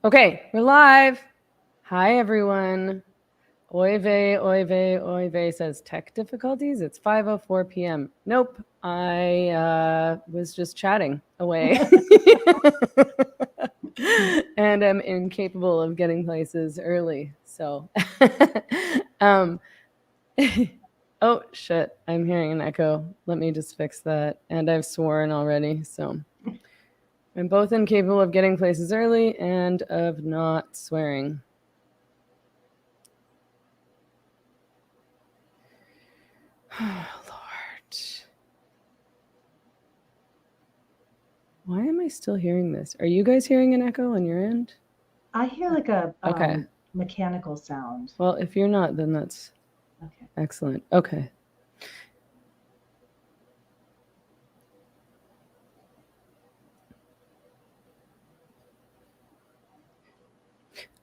Okay, we're live. Hi, everyone. Oy vey, oy vey, oy vey says tech difficulties. It's 5:04 p.m. Nope, I was just chatting away. And I'm incapable of getting places early. So, oh shit, I'm hearing an echo. Let me just fix that. And I've sworn already, so I'm both incapable of getting places early and of not swearing. Oh, Lord. Why am I still hearing this? Are you guys hearing an echo on your end? I hear like a Okay. mechanical sound. Well, if you're not, then that's Okay. excellent. Okay.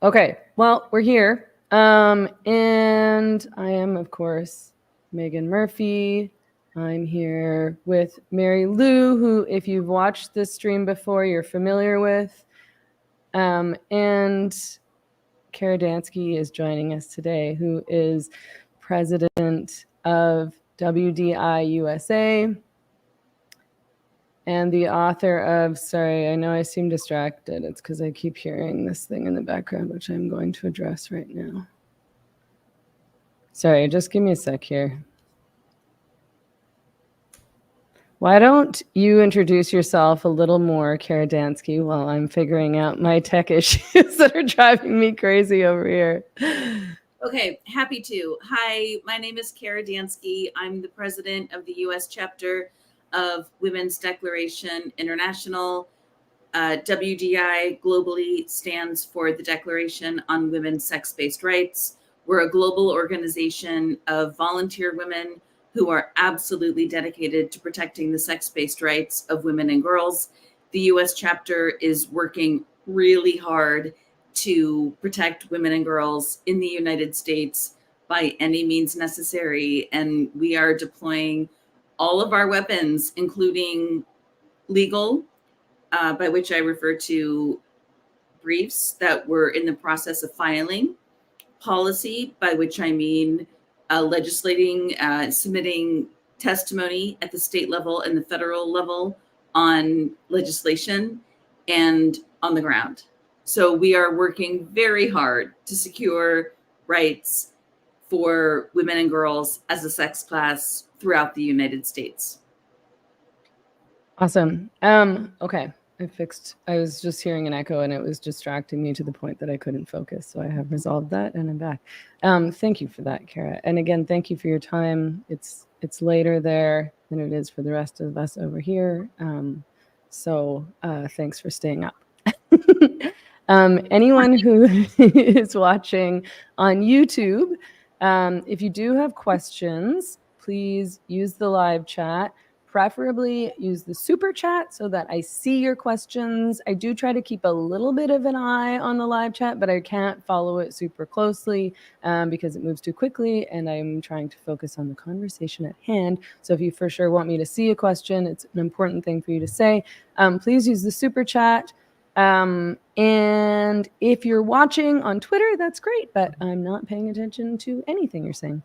Okay. Well, we're here. And I am, of course, Meghan Murphy. I'm here with Mary Lou, who, if you've watched this stream before, you're familiar with. And Kara Dansky is joining us today, who is president of WDI USA and the author of, sorry, I know I seem distracted. It's because I keep hearing this thing in the background, which I'm going to address right now. Sorry, just give me a sec here. Why don't you introduce yourself a little more, Kara Dansky, while I'm figuring out my tech issues that are driving me crazy over here. Okay, happy to. Hi, my name is Kara Dansky. I'm the president of the U.S. chapter of Women's Declaration International. WDI globally stands for the Declaration on Women's Sex-Based Rights. We're a global organization of volunteer women who are absolutely dedicated to protecting the sex-based rights of women and girls. The U.S. chapter is working really hard to protect women and girls in the United States by any means necessary. And we are deploying all of our weapons, including legal, by which I refer to briefs that we're in the process of filing, policy, by which I mean legislating, submitting testimony at the state level and the federal level on legislation, and on the ground. So we are working very hard to secure rights for women and girls as a sex class throughout the United States. Awesome. Okay. I was just hearing an echo and it was distracting me to the point that I couldn't focus. So I have resolved that and I'm back. Thank you for that, Kara. And again, thank you for your time. It's later there than it is for the rest of us over here. So thanks for staying up. Anyone who is watching on YouTube, if you do have questions, please use the live chat. Preferably use the super chat so that I see your questions. I do try to keep a little bit of an eye on the live chat, but I can't follow it super closely because it moves too quickly and I'm trying to focus on the conversation at hand. So if you for sure want me to see a question, it's an important thing for you to say. Please use the super chat. And if you're watching on Twitter, that's great, but I'm not paying attention to anything you're saying.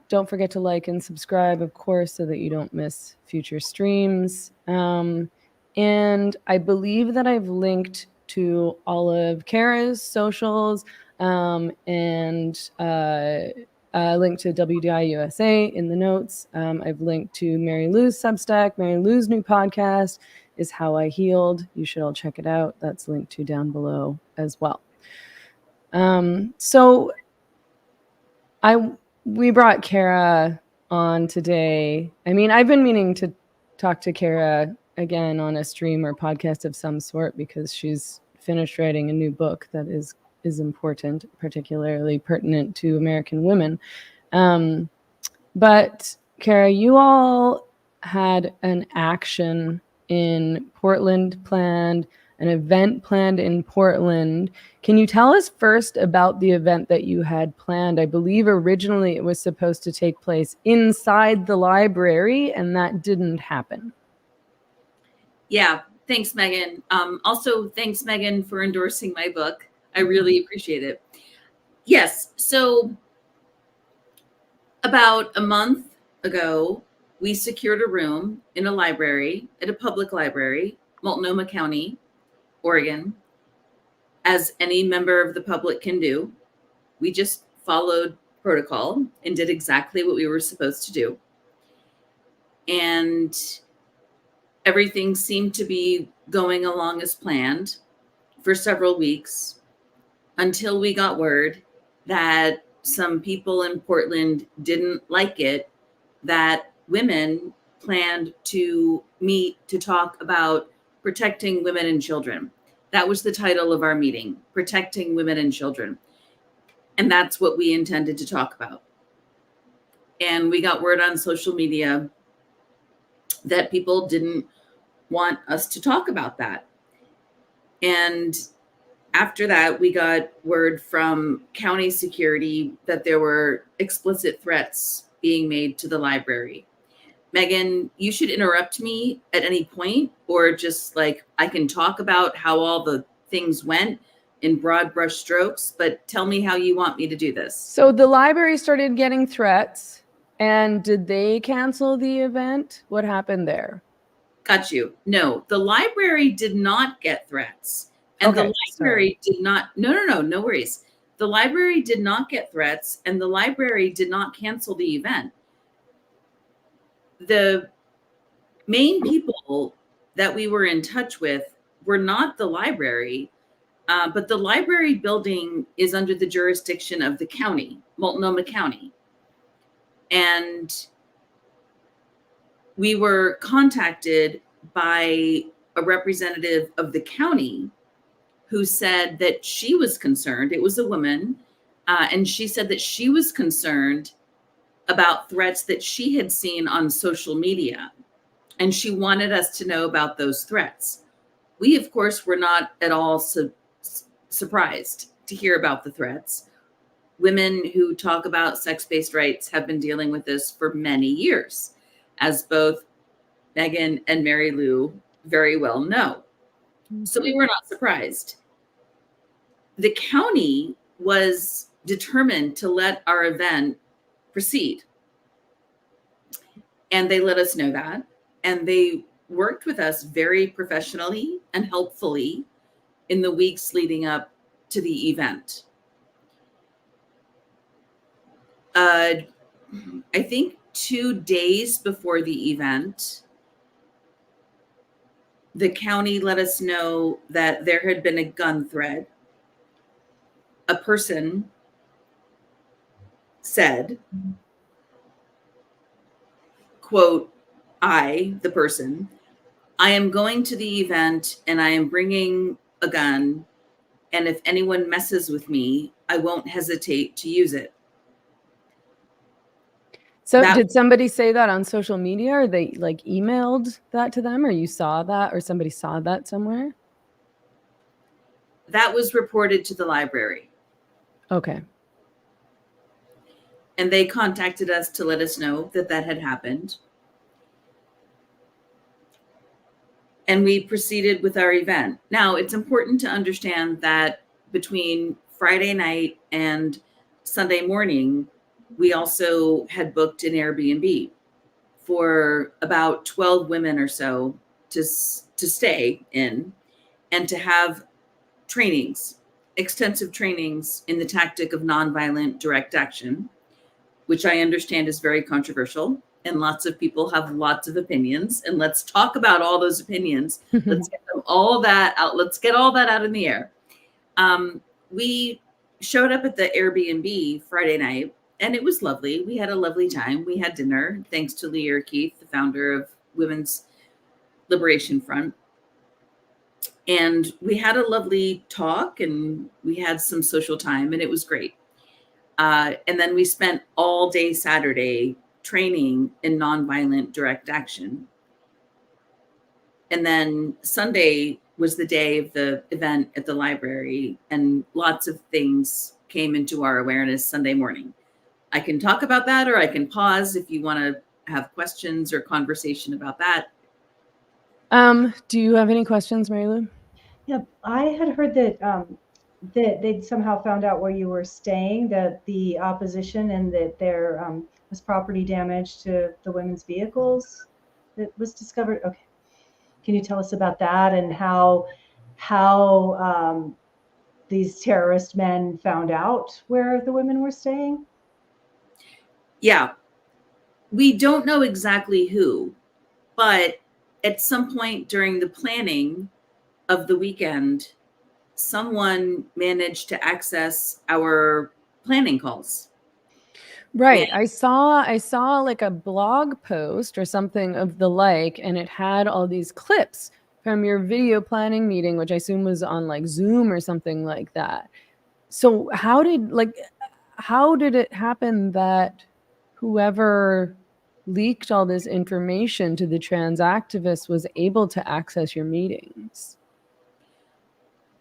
Don't forget to like and subscribe, of course, so that you don't miss future streams. And I believe that I've linked to all of Kara's socials and linked to WDI USA in the notes. I've linked to Mary Lou's Substack. Mary Lou's new podcast is How I Healed. You should all check it out. That's linked to down below as well. We brought Kara on today. I mean, I've been meaning to talk to Kara again on a stream or podcast of some sort because she's finished writing a new book that is important, particularly pertinent to American women. But Kara, you all had an action in Portland planned, an event planned in Portland. Can you tell us first about the event that you had planned? I believe originally it was supposed to take place inside the library, and that didn't happen. Yeah, Thanks, Meghan. Also, thanks, Meghan, for endorsing my book. I really appreciate it. Yes. So about a month ago, we secured a room in a library, at a public library, Multnomah County, Oregon, as any member of the public can do. We just followed protocol and did exactly what we were supposed to do. And everything seemed to be going along as planned for several weeks until we got word that some people in Portland didn't like it, that women planned to meet to talk about protecting women and children. That was the title of our meeting, Protecting Women and Children. And that's what we intended to talk about. And we got word on social media that people didn't want us to talk about that. And after that, we got word from county security that there were explicit threats being made to the library. Meghan, you should interrupt me at any point, or just like I can talk about how all the things went in broad brush strokes, but tell me how you want me to do this. So the library started getting threats, and did they cancel the event? What happened there? Got you. No, the library did not get threats. And Okay, the library did not, no worries. The library did not get threats, and the library did not cancel the event. The main people that we were in touch with were not the library, but the library building is under the jurisdiction of the county, Multnomah County. And we were contacted by a representative of the county who said that she was concerned. It was a woman, and she said that she was concerned about threats that she had seen on social media, and she wanted us to know about those threats. We, of course, were not at all surprised to hear about the threats. Women who talk about sex-based rights have been dealing with this for many years, as both Meghan and Mary Lou very well know. So we were not surprised. The county was determined to let our event proceed. And they let us know that. And they worked with us very professionally and helpfully in the weeks leading up to the event. I think 2 days before the event, the county let us know that there had been a gun threat. A person said, quote, the person, I am going to the event and I am bringing a gun. And if anyone messes with me, I won't hesitate to use it. So did somebody say that on social media, or they like emailed that to them, or you saw that, or somebody saw that somewhere? That was reported to the library. Okay. And they contacted us to let us know that that had happened. And we proceeded with our event. Now, it's important to understand that between Friday night and Sunday morning, we also had booked an Airbnb for about 12 women or so to stay in and to have trainings, extensive trainings in the tactic of nonviolent direct action, which I understand is very controversial. And lots of people have lots of opinions. And let's talk about all those opinions. Let's get all that out. Let's get all that out in the air. We showed up at the Airbnb Friday night, and it was lovely. We had a lovely time. We had dinner, thanks to Leah Keith, the founder of Women's Liberation Front. And we had a lovely talk, and we had some social time, and it was great. And then we spent all day Saturday training in nonviolent direct action. And then Sunday was the day of the event at the library, and lots of things came into our awareness Sunday morning. I can talk about that, or I can pause if you want to have questions or conversation about that. Do you have any questions, Mary Lou? Yeah, I had heard that that they'd somehow found out where you were staying, that the opposition, and that there was property damage to the women's vehicles that was discovered. Okay, can you tell us about that and how these terrorist men found out where the women were staying? Yeah, we don't know exactly who, but at some point during the planning of the weekend, someone managed to access our planning calls. Right. I saw like a blog post or something of the like, and it had all these clips from your video planning meeting, which I assume was on like Zoom or something like that. So how did it happen that whoever leaked all this information to the trans activists was able to access your meetings?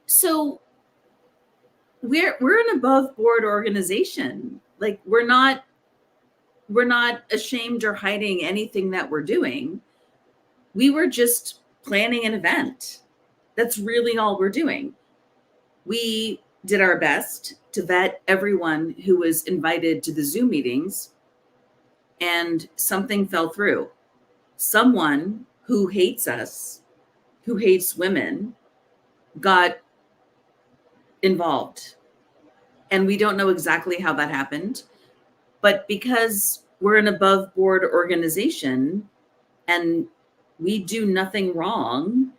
So we're an above board organization. Like we're not ashamed or hiding anything that we're doing. We were just planning an event. That's really all we're doing. We did our best to vet everyone who was invited to the Zoom meetings, and something fell through. Someone who hates us, who hates women, got involved. And we don't know exactly how that happened. But because we're an above board organization and we do nothing wrong,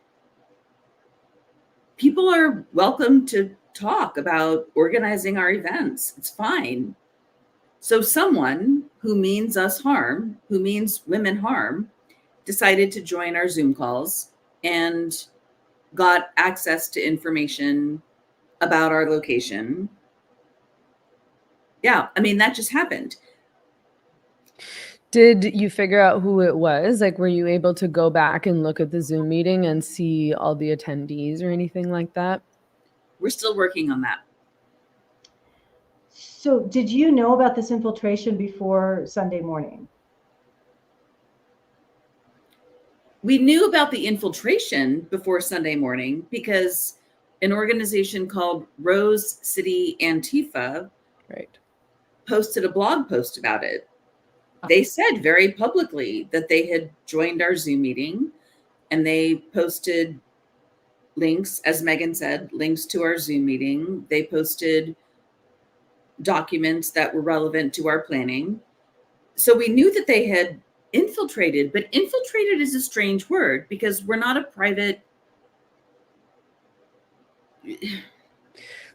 people are welcome to talk about organizing our events. It's fine. So someone who means us harm, who means women harm, decided to join our Zoom calls and got access to information about our location. Yeah, I mean, that just happened. Did you figure out who it was? Like, were you able to go back and look at the Zoom meeting and see all the attendees or anything like that? We're still working on that. So did you know about this infiltration before Sunday morning? We knew about the infiltration before Sunday morning because an organization called Rose City Antifa posted a blog post about it. They said very publicly that they had joined our Zoom meeting, and they posted links, as Meghan said, links to our Zoom meeting. They posted documents that were relevant to our planning. So we knew that they had infiltrated, but infiltrated is a strange word because we're not a private.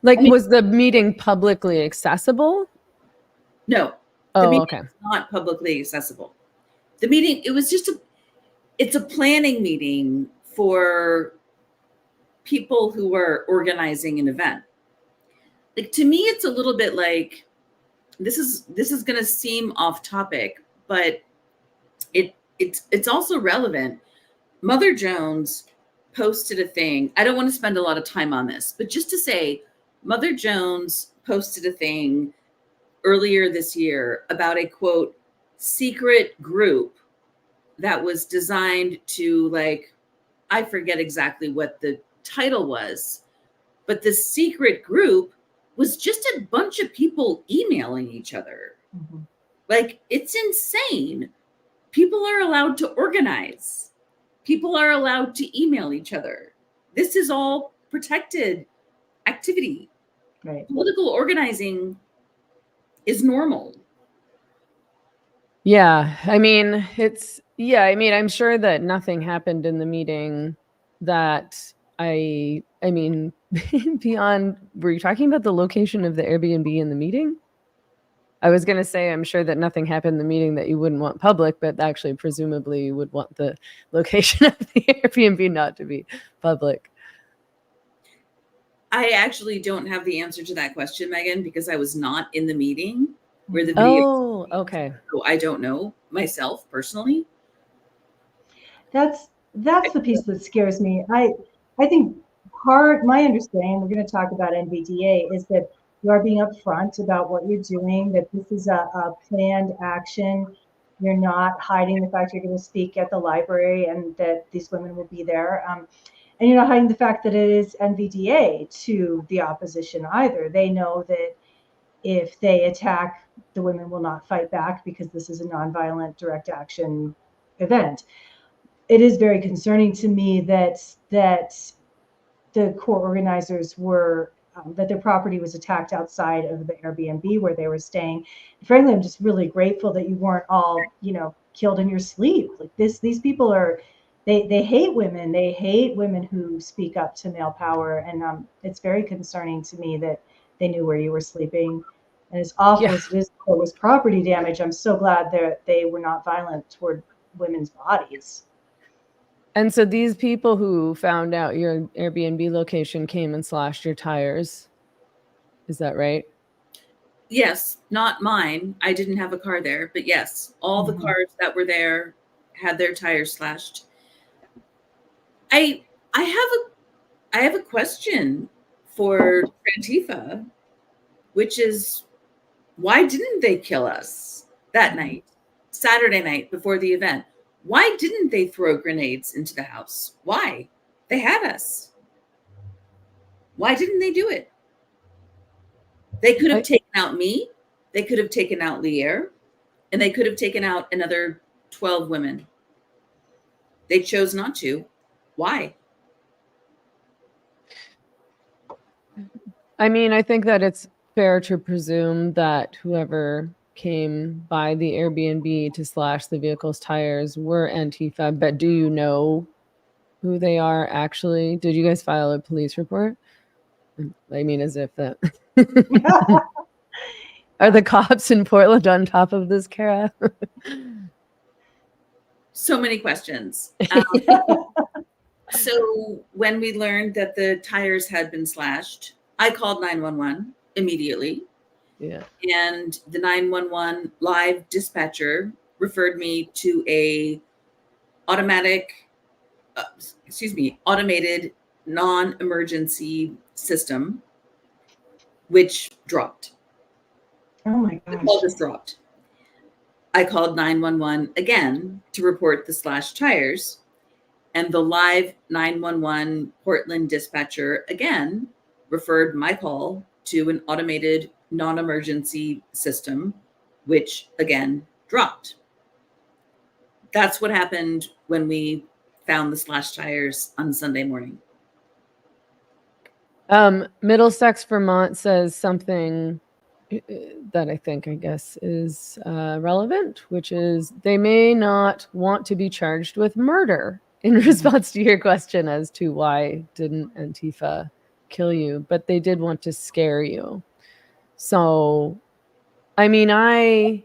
Like, was the meeting publicly accessible? No. The meeting is not publicly accessible. The meeting, it's a planning meeting for people who are organizing an event. Like, to me, it's a little bit like, this is going to seem off topic, but it's also relevant. Mother Jones posted a thing. I don't want to spend a lot of time on this, but just to say, Mother Jones posted a thing earlier this year about a quote secret group that was designed to, like, I forget exactly what the title was, but the secret group was just a bunch of people emailing each other. Mm-hmm. Like, it's insane. People are allowed to organize. People are allowed to email each other. This is all protected activity. Right. Political organizing is normal. Yeah. I mean, I'm sure that nothing happened in the meeting that I mean, beyond, were you talking about the location of the Airbnb in the meeting? I was going to say, I'm sure that nothing happened in the meeting that you wouldn't want public, but actually presumably you would want the location of the Airbnb not to be public. I actually don't have the answer to that question, Meghan, because I was not in the meeting where the video. Oh, okay. So I don't know myself personally. That's the piece that scares me. I think my understanding, we're going to talk about NVDA, is that you are being upfront about what you're doing, that this is a planned action. You're not hiding the fact you're going to speak at the library and that these women will be there. And you're not hiding the fact that it is NVDA to the opposition either. They know that if they attack, the women will not fight back because this is a nonviolent direct action event. It is very concerning to me that the core organizers were that their property was attacked outside of the Airbnb where they were staying. Frankly, I'm just really grateful that you weren't all, killed in your sleep. Like these people are, they hate women. They hate women who speak up to male power, and it's very concerning to me that they knew where you were sleeping. And as awful as it is, it was property damage. I'm so glad that they were not violent toward women's bodies. And so these people who found out your Airbnb location came and slashed your tires. Is that right? Yes, not mine. I didn't have a car there, but yes, all the cars that were there had their tires slashed. I have a question for Antifa, which is, why didn't they kill us that night, Saturday night before the event? Why didn't they throw grenades into the house? Why? They had us. Why didn't they do it? They could have taken out me. They could have taken out Lear, and they could have taken out another 12 women. They chose not to. Why? I mean, I think that it's fair to presume that whoever came by the Airbnb to slash the vehicle's tires were Antifa, but do you know who they are actually? Did you guys file a police report? I mean, as if that... Are the cops in Portland on top of this, Kara? So many questions. So when we learned that the tires had been slashed, I called 911 immediately. Yeah. And the 911 live dispatcher referred me to a automated non-emergency system, which dropped. Oh my gosh. The call just dropped. I called 911 again to report the slashed tires, and the live 911 Portland dispatcher again referred my call to an automated non-emergency system, which again dropped. That's what happened when we found the slashed tires on Sunday morning. Middlesex, Vermont says something that I guess is relevant, which is they may not want to be charged with murder in response to your question as to why didn't Antifa kill you, but they did want to scare you. So, I mean, I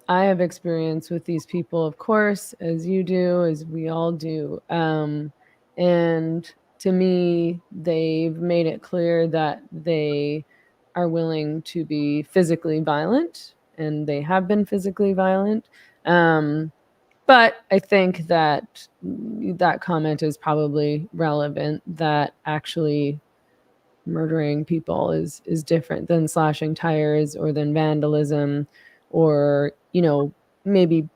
have experience with these people, of course, as you do, as we all do. And to me, they've made it clear that they are willing to be physically violent, and they have been physically violent. But I think that that comment is probably relevant, that actually murdering people is different than slashing tires or than vandalism or, maybe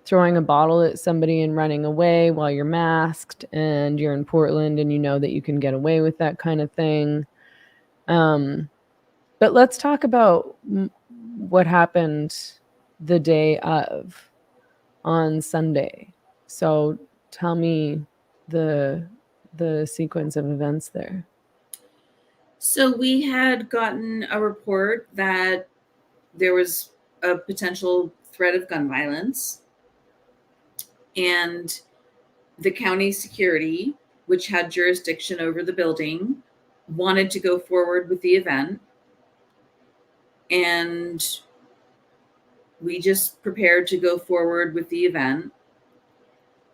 throwing a bottle at somebody and running away while you're masked and you're in Portland and you know that you can get away with that kind of thing. But let's talk about what happened the day of on Sunday. So tell me the sequence of events there. So we had gotten a report that there was a potential threat of gun violence, and the county security, which had jurisdiction over the building, wanted to go forward with the event. And we just prepared to go forward with the event.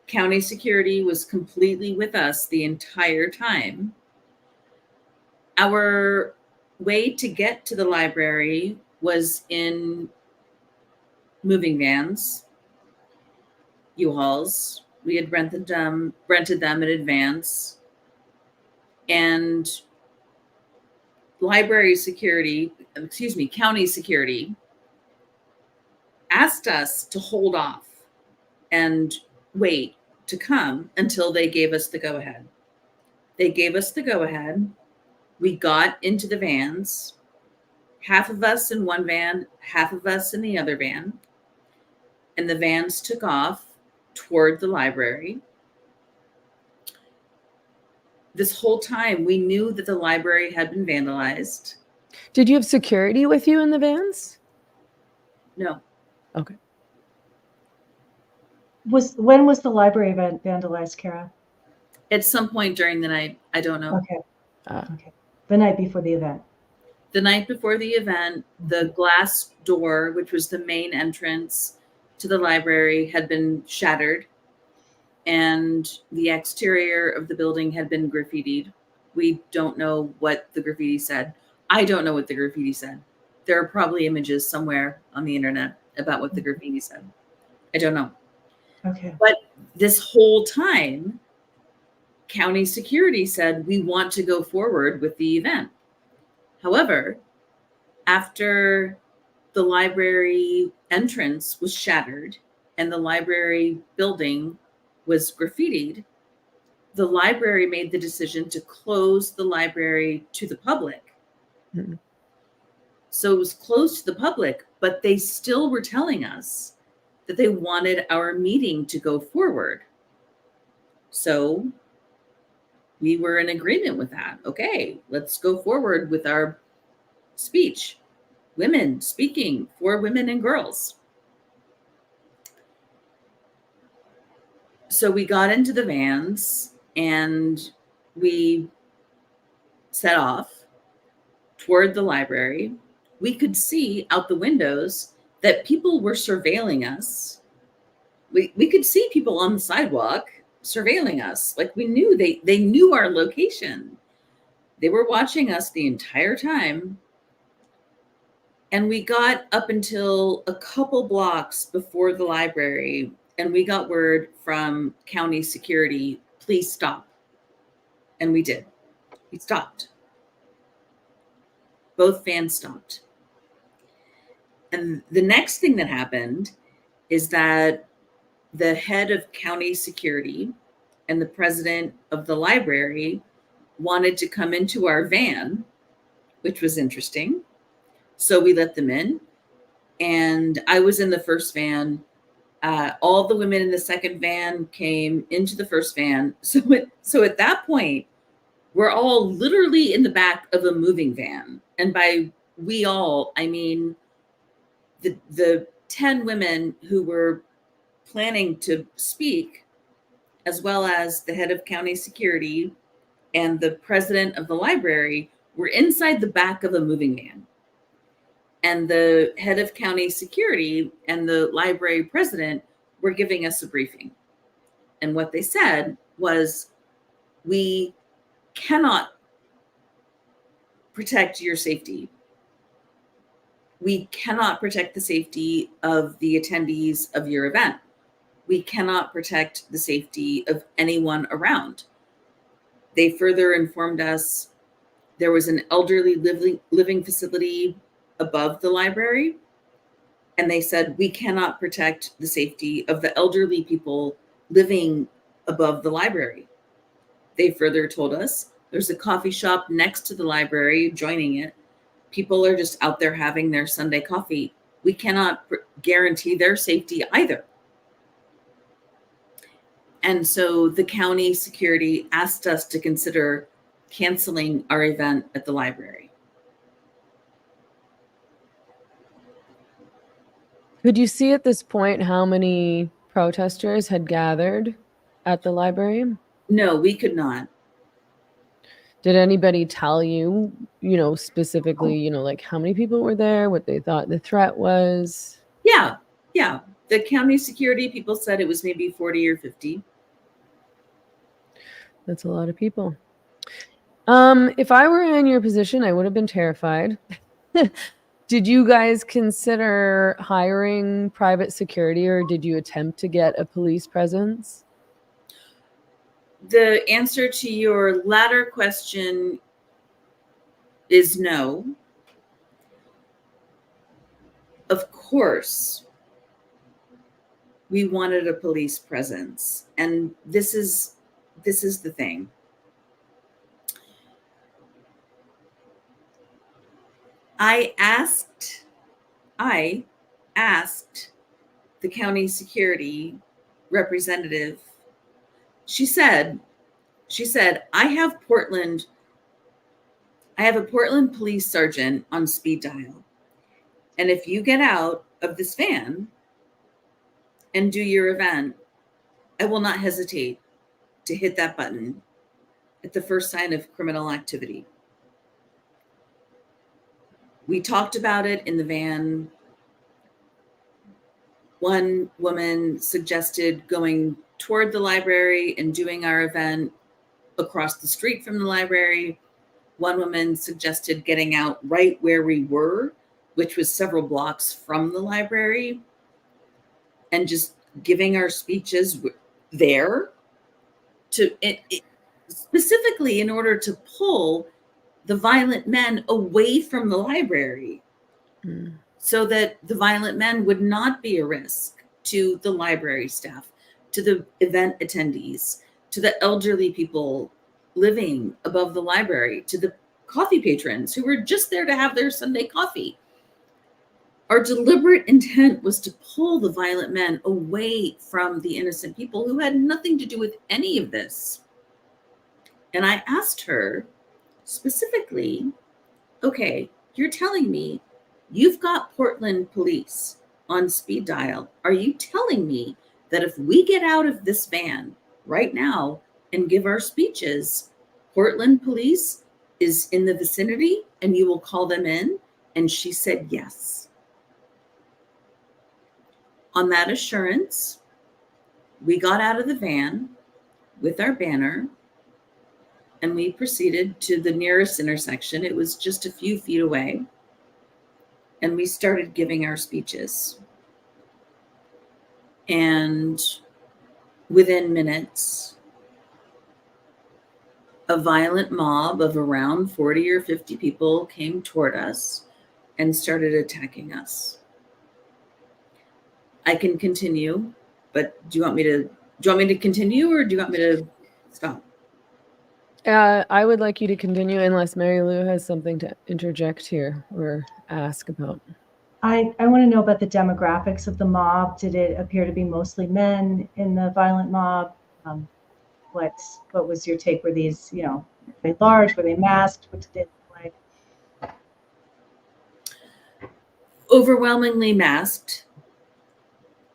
County security was completely with us the entire time. Our way to get to the library was in moving vans, U-Hauls. We had rented them in advance. And county security asked us to hold off and wait to come until they gave us the go-ahead. They gave us the go-ahead. We got into the vans, half of us in one van, half of us in the other van, and the vans took off toward the library. This whole time, we knew that the library had been vandalized. Did you have security with you in the vans? No. Okay. When was the library vandalized, Kara? At some point during the night, I don't know. Okay. Okay. The night before the event. The night before the event, the glass door, which was the main entrance to the library, had been shattered, and the exterior of the building had been graffitied. We don't know what the graffiti said. I don't know what the graffiti said. There are probably images somewhere on the internet about what the graffiti said. I don't know. Okay. But this whole time, county security said, we want to go forward with the event. However, after the library entrance was shattered and the library building was graffitied, the library made the decision to close the library to the public. Mm-hmm. So it was closed to the public, but they still were telling us that they wanted our meeting to go forward. So we were in agreement with that. Okay, let's go forward with our speech. Women speaking for women and girls. So we got into the vans and we set off toward the library. We could see out the windows that people were surveilling us. We could see people on the sidewalk surveilling us. Like, we knew they knew our location. They were watching us the entire time. And we got up until a couple blocks before the library, and we got word from county security, please stop. And we did. We stopped. Both vans stopped. And the next thing that happened is that the head of county security and the president of the library wanted to come into our van, which was interesting. So we let them in, and I was in the first van. All the women in the second van came into the first van. So at that point, we're all literally in the back of a moving van. And by we all, I mean the 10 women who were planning to speak, as well as the head of county security and the president of the library, were inside the back of a moving van. And the head of county security and the library president were giving us a briefing. And what they said was, we cannot protect your safety. We cannot protect the safety of the attendees of your event. We cannot protect the safety of anyone around. They further informed us there was an elderly living facility above the library, and they said, we cannot protect the safety of the elderly people living above the library. They further told us there's a coffee shop next to the library joining it. People are just out there having their Sunday coffee. We cannot guarantee their safety either. And so the county security asked us to consider canceling our event at the library. Could you see at this point how many protesters had gathered at the library? No, we could not. Did anybody tell you, specifically, like how many people were there, what they thought the threat was? Yeah. The county security people said it was maybe 40 or 50. That's a lot of people. If I were in your position, I would have been terrified. Did you guys consider hiring private security, or did you attempt to get a police presence? The answer to your latter question is no. Of course, we wanted a police presence. And this is the thing. I asked the county security representative. She said, I have a Portland police sergeant on speed dial. And if you get out of this van and do your event, I will not hesitate to hit that button at the first sign of criminal activity. We talked about it in the van. One woman suggested going toward the library and doing our event across the street from the library. One woman suggested getting out right where we were, which was several blocks from the library, and just giving our speeches there, specifically in order to pull the violent men away from the library, so that the violent men would not be a risk to the library staff, to the event attendees, to the elderly people living above the library, to the coffee patrons who were just there to have their Sunday coffee. Our deliberate intent was to pull the violent men away from the innocent people who had nothing to do with any of this. And I asked her specifically, okay, you're telling me you've got Portland police on speed dial. Are you telling me that if we get out of this van right now and give our speeches, Portland police is in the vicinity and you will call them in? And she said yes. On that assurance, we got out of the van with our banner and we proceeded to the nearest intersection. It was just a few feet away. And we started giving our speeches. And within minutes, a violent mob of around 40 or 50 people came toward us and started attacking us. I can continue, but do you want me to continue, or do you want me to stop? I would like you to continue unless Mary Lou has something to interject here or ask about. I want to know about the demographics of the mob. Did it appear to be mostly men in the violent mob? What was your take? Were these, were they large? Were they masked? What did they look like? Overwhelmingly masked.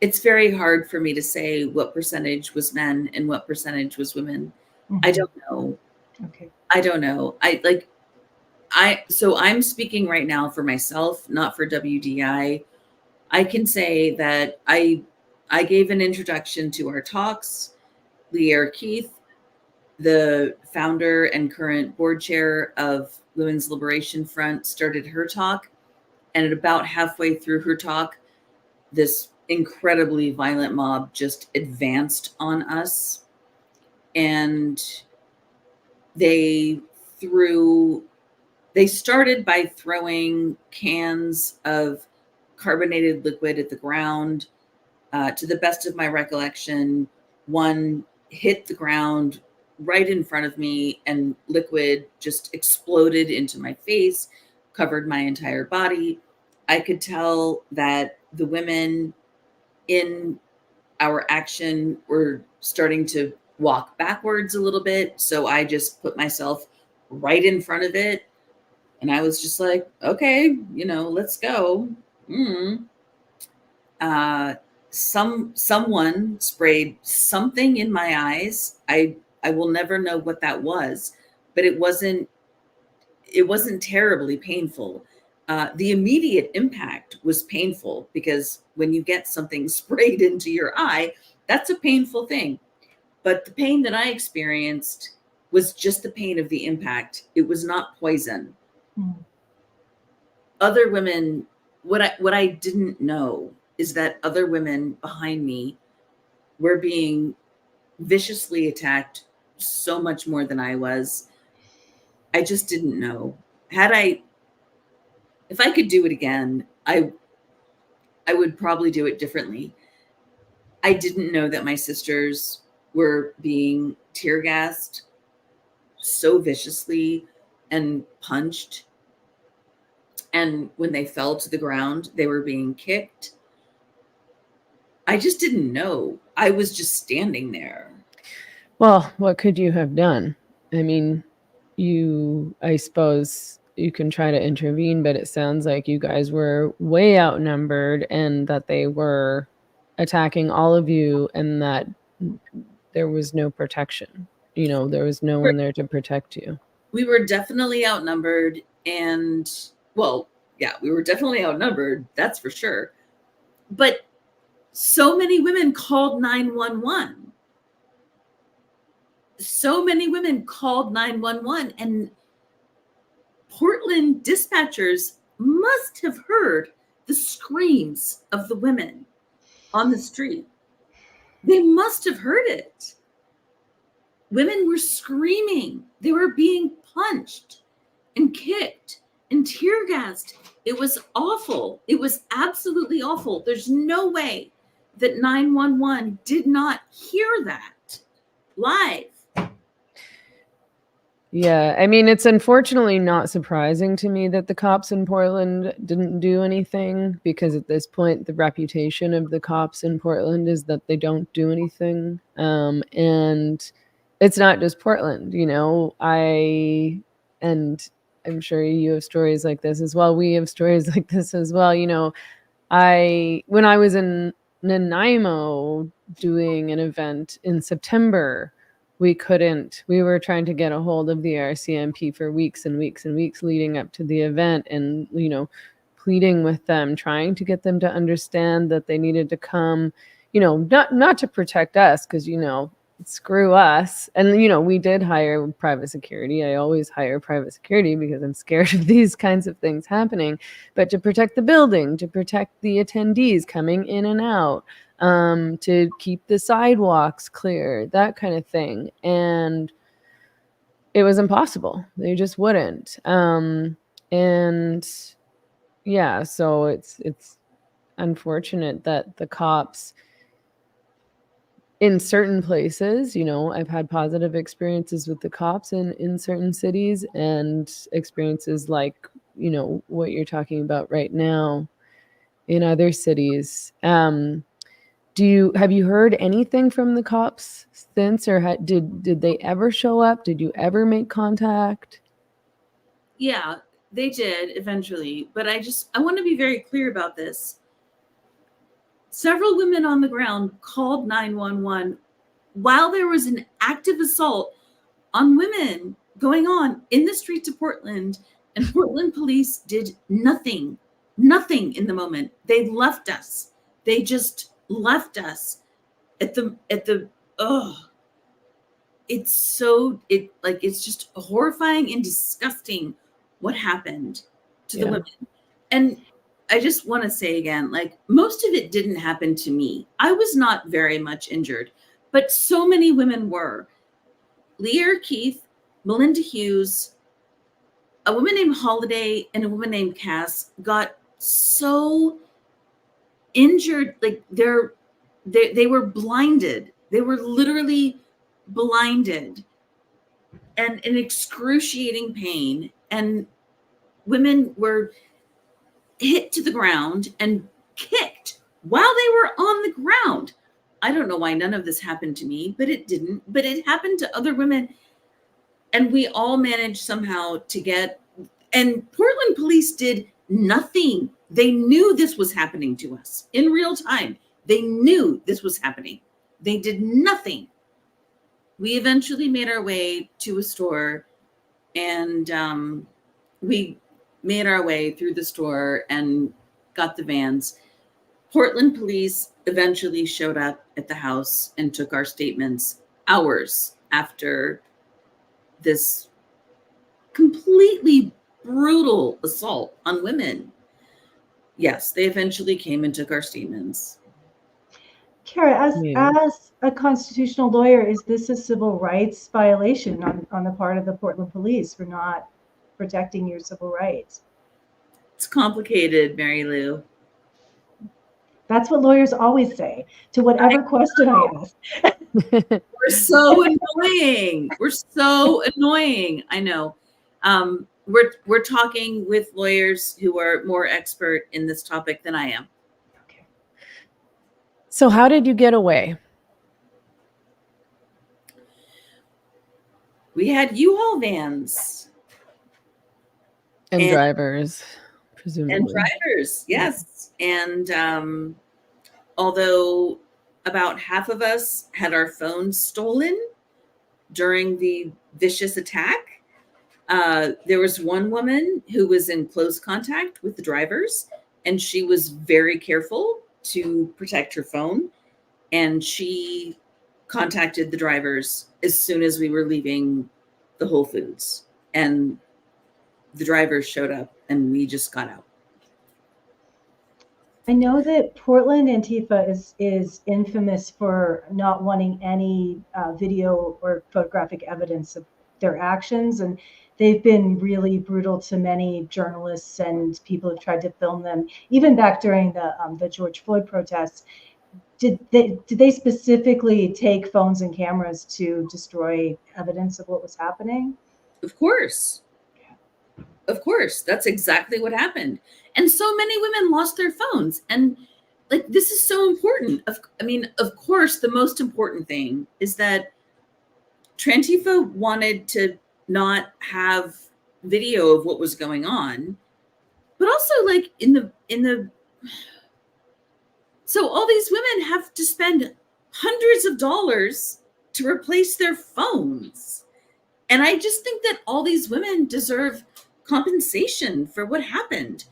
It's very hard for me to say what percentage was men and what percentage was women. Mm-hmm. I don't know. Okay. I don't know. So I'm speaking right now for myself, not for WDI. I can say that I gave an introduction to our talks. Leah Keith, the founder and current board chair of Women's Liberation Front, started her talk. And at about halfway through her talk, this incredibly violent mob just advanced on us. And they started by throwing cans of carbonated liquid at the ground. To the best of my recollection, one hit the ground right in front of me and liquid just exploded into my face, covered my entire body. I could tell that the women in our action were starting to walk backwards a little bit. So I just put myself right in front of it. And I was just like, okay, let's go. Someone sprayed something in my eyes. I will never know what that was, but it wasn't terribly painful. The immediate impact was painful because when you get something sprayed into your eye, that's a painful thing. But the pain that I experienced was just the pain of the impact. It was not poison. Other women, what I didn't know is that other women behind me were being viciously attacked so much more than I was. I just didn't know. If I could do it again, I would probably do it differently. I didn't know that my sisters were being tear gassed so viciously and punched. And when they fell to the ground, they were being kicked. I just didn't know. I was just standing there. Well, what could you have done? I mean, I suppose you can try to intervene, but it sounds like you guys were way outnumbered and that they were attacking all of you and that there was no protection. There was no one there to protect you. We were definitely outnumbered, and well, yeah, we were definitely outnumbered. That's for sure. But so many women called 911. So many women called 911, and Portland dispatchers must have heard the screams of the women on the street. They must have heard it. Women were screaming. They were being punched and kicked and tear gassed. It was awful. It was absolutely awful. There's no way that 911 did not hear that live. Yeah, I mean, it's unfortunately not surprising to me that the cops in Portland didn't do anything, because at this point, the reputation of the cops in Portland is that they don't do anything. And it's not just Portland, and I'm sure you have stories like this as well. We have stories like this as well. When I was in Nanaimo doing an event in September, we were trying to get a hold of the RCMP for weeks and weeks and weeks leading up to the event, and, pleading with them, trying to get them to understand that they needed to come, not to protect us, because, screw us. And, we did hire private security. I always hire private security because I'm scared of these kinds of things happening, but to protect the building, to protect the attendees coming in and out, to keep the sidewalks clear, that kind of thing. And it was impossible. They just wouldn't. And yeah, so it's unfortunate that the cops in certain places, I've had positive experiences with the cops in certain cities, and experiences like, what you're talking about right now in other cities. Have you heard anything from the cops since, or did they ever show up? Did you ever make contact? Yeah, they did eventually, but I want to be very clear about this. Several women on the ground called 911 while there was an active assault on women going on in the streets of Portland, and Portland police did nothing in the moment. They left us. They just left us it's just horrifying and disgusting what happened to the women. And I just want to say again, most of it didn't happen to me. I was not very much injured, but so many women were. Leah Keith, Melinda Hughes, a woman named Holiday, and a woman named Cass got so injured, they were blinded. They were literally blinded and in excruciating pain. And women were hit to the ground and kicked while they were on the ground. I don't know why none of this happened to me, but it didn't. But it happened to other women. And we all managed somehow to get, and Portland police did nothing. They knew this was happening to us in real time. They knew this was happening. They did nothing. We eventually made our way to a store, and we made our way through the store and got the vans. Portland police eventually showed up at the house and took our statements hours after this completely brutal assault on women. Yes, they eventually came and took our statements. Kara, as a constitutional lawyer, is this a civil rights violation on the part of the Portland police for not protecting your civil rights? It's complicated, Mary Lou. That's what lawyers always say to whatever question I ask. We're so annoying. We're so annoying. I know. We're talking with lawyers who are more expert in this topic than I am. Okay. So how did you get away? We had U-Haul vans And drivers, presumably. and drivers, yes. And although about half of us had our phones stolen during the vicious attack, there was one woman who was in close contact with the drivers, and she was very careful to protect her phone. And she contacted the drivers as soon as we were leaving the Whole Foods. And the drivers showed up and we just got out. I know that Portland Antifa is infamous for not wanting any video or photographic evidence of their actions, and they've been really brutal to many journalists and people who've tried to film them. Even back during the George Floyd protests, did they specifically take phones and cameras to destroy evidence of what was happening? Of course. Of course, that's exactly what happened. And so many women lost their phones. And like, this is so important. Of course, the most important thing is that Trantifa wanted to not have video of what was going on, but also like so all these women have to spend hundreds of dollars to replace their phones. And I just think that all these women deserve compensation for what happened.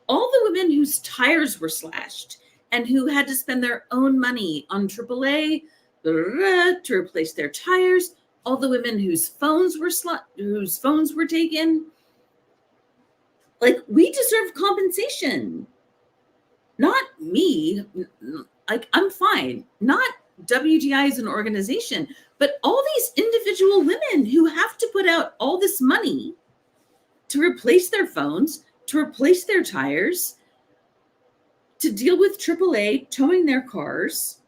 All the women whose tires were slashed and who had to spend their own money on AAA to replace their tires, all the women whose phones were taken, like, we deserve compensation. Not me. Like, I'm fine. Not WDI as an organization, but all these individual women who have to put out all this money to replace their phones, to replace their tires, to deal with AAA towing their cars.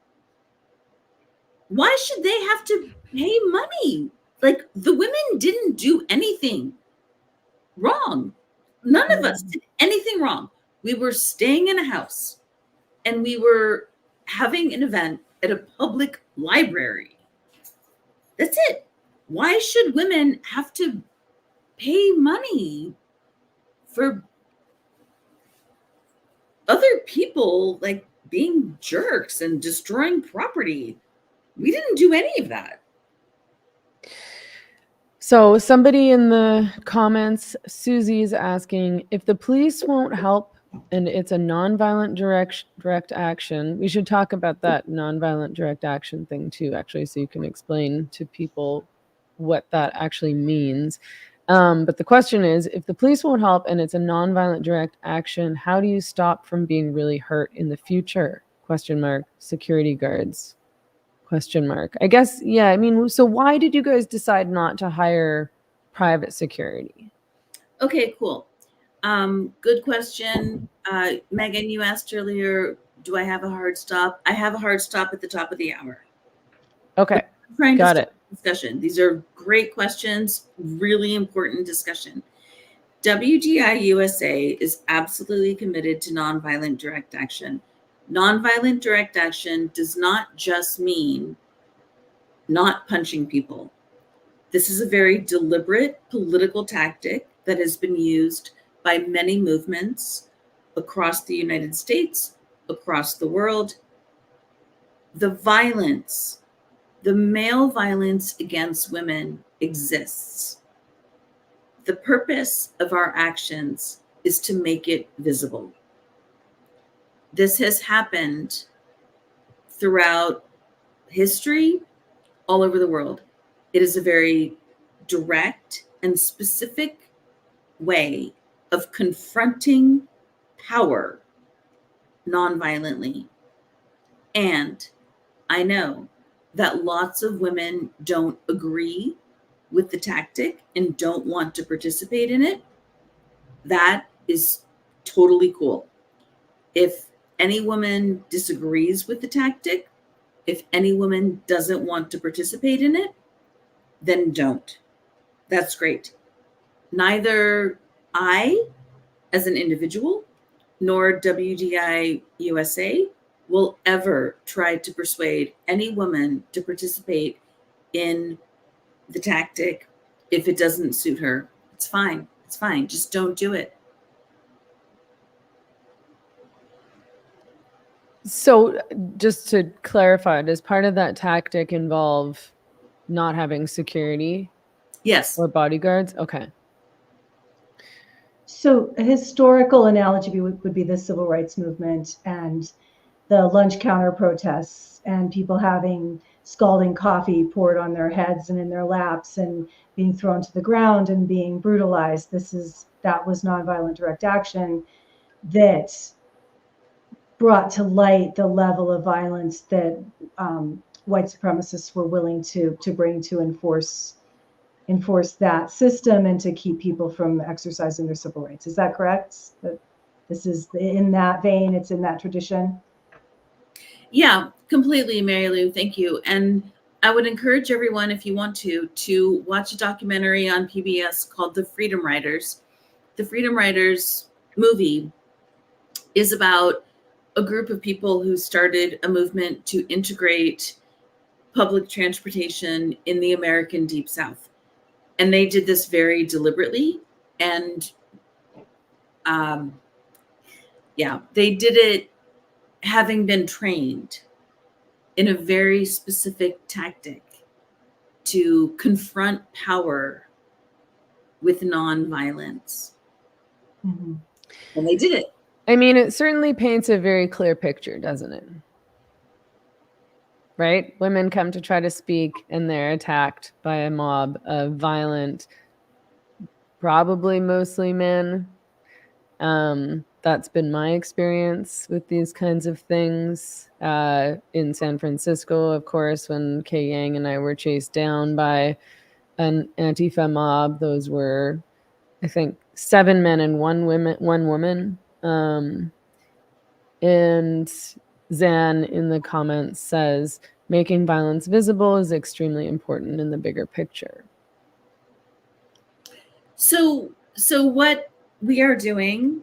Why should they have to pay money? Like, the women didn't do anything wrong. None of us did anything wrong. We were staying in a house and we were having an event at a public library. That's it. Why should women have to pay money for other people like being jerks and destroying property? We didn't do any of that. So somebody in the comments, Susie's asking, if the police won't help and it's a nonviolent direct action, we should talk about that nonviolent direct action thing too, actually, so you can explain to people what that actually means. But the question is, if the police won't help and it's a nonviolent direct action, how do you stop from being really hurt in the future? ? Security guards. ? I guess, yeah, I mean, so why did you guys decide not to hire private security? Okay, cool. Good question. Meghan, you asked earlier, do I have a hard stop? I have a hard stop at the top of the hour. Okay, got it. Discussion. These are great questions, really important discussion. WDI USA is absolutely committed to nonviolent direct action. Nonviolent direct action does not just mean not punching people. This is a very deliberate political tactic that has been used by many movements across the United States, across the world. The violence, the male violence against women exists. The purpose of our actions is to make it visible. This has happened throughout history, all over the world. It is a very direct and specific way of confronting power nonviolently. And I know that lots of women don't agree with the tactic and don't want to participate in it. That is totally cool. If any woman disagrees with the tactic, if any woman doesn't want to participate in it, then don't. That's great. Neither I, as an individual, nor WDI USA will ever try to persuade any woman to participate in the tactic if it doesn't suit her. It's fine. It's fine. Just don't do it. So just to clarify, does part of that tactic involve not having security Yes. or bodyguards? Okay. So a historical analogy would be the civil rights movement and the lunch counter protests and people having scalding coffee poured on their heads and in their laps and being thrown to the ground and being brutalized. That was nonviolent direct action that brought to light the level of violence that white supremacists were willing to bring to enforce that system and to keep people from exercising their civil rights. Is that correct? That this is in that vein, it's in that tradition? Yeah, completely, Mary Lou. Thank you. And I would encourage everyone, if you want to watch a documentary on PBS called The Freedom Riders. The Freedom Riders movie is about a group of people who started a movement to integrate public transportation in the American Deep South. And they did this very deliberately. And they did it having been trained in a very specific tactic to confront power with nonviolence. Mm-hmm. And they did it. I mean, it certainly paints a very clear picture, doesn't it? Right? Women come to try to speak and they're attacked by a mob of violent, probably mostly men. That's been my experience with these kinds of things. In San Francisco, of course, when Kay Yang and I were chased down by an Antifa mob, those were, I think, 7 men and one woman. And Zan in the comments says, making violence visible is extremely important in the bigger picture. So what we are doing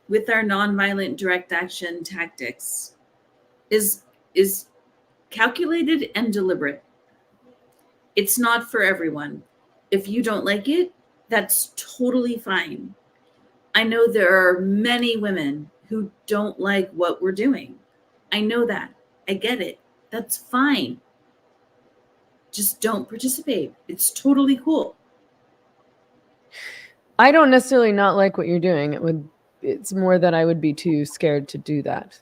with our nonviolent direct action tactics is calculated and deliberate. It's not for everyone. If you don't like it, that's totally fine. I know there are many women who don't like what we're doing. I know that. I get it. That's fine. Just don't participate. It's totally cool. I don't necessarily not like what you're doing. It's more that I would be too scared to do that.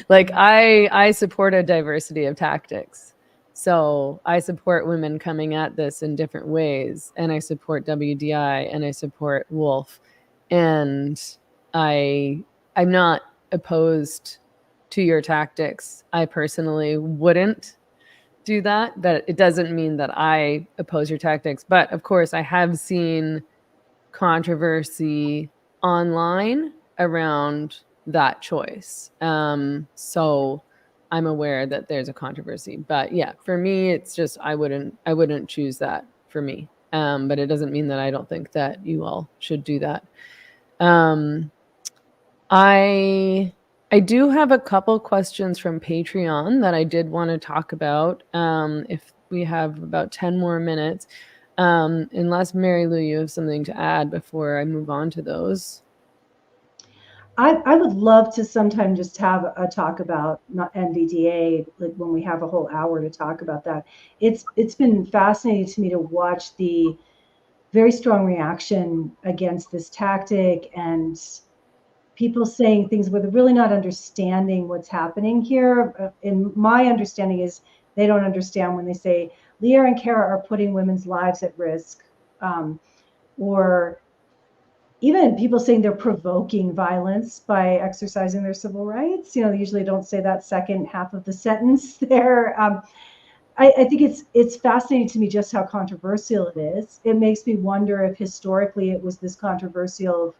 Like I support a diversity of tactics. So I support women coming at this in different ways, and I support WDI and I support Wolf. And I'm not opposed to your tactics. I personally wouldn't do that, but it doesn't mean that I oppose your tactics. But of course, I have seen controversy online around that choice. So I'm aware that there's a controversy. But yeah, for me, it's just I wouldn't choose that for me. But it doesn't mean that I don't think that you all should do that. I do have a couple questions from Patreon that I did want to talk about. If we have about 10 more minutes, unless Mary Lou, you have something to add before I move on to those. I would love to sometime just have a talk about NVDA, like when we have a whole hour to talk about that. It's been fascinating to me to watch the very strong reaction against this tactic and people saying things where they're really not understanding what's happening here. And my understanding is they don't understand when they say Leah and Kara are putting women's lives at risk, or even people saying they're provoking violence by exercising their civil rights. They usually don't say that second half of the sentence there. I think it's fascinating to me just how controversial it is. It makes me wonder if historically it was this controversial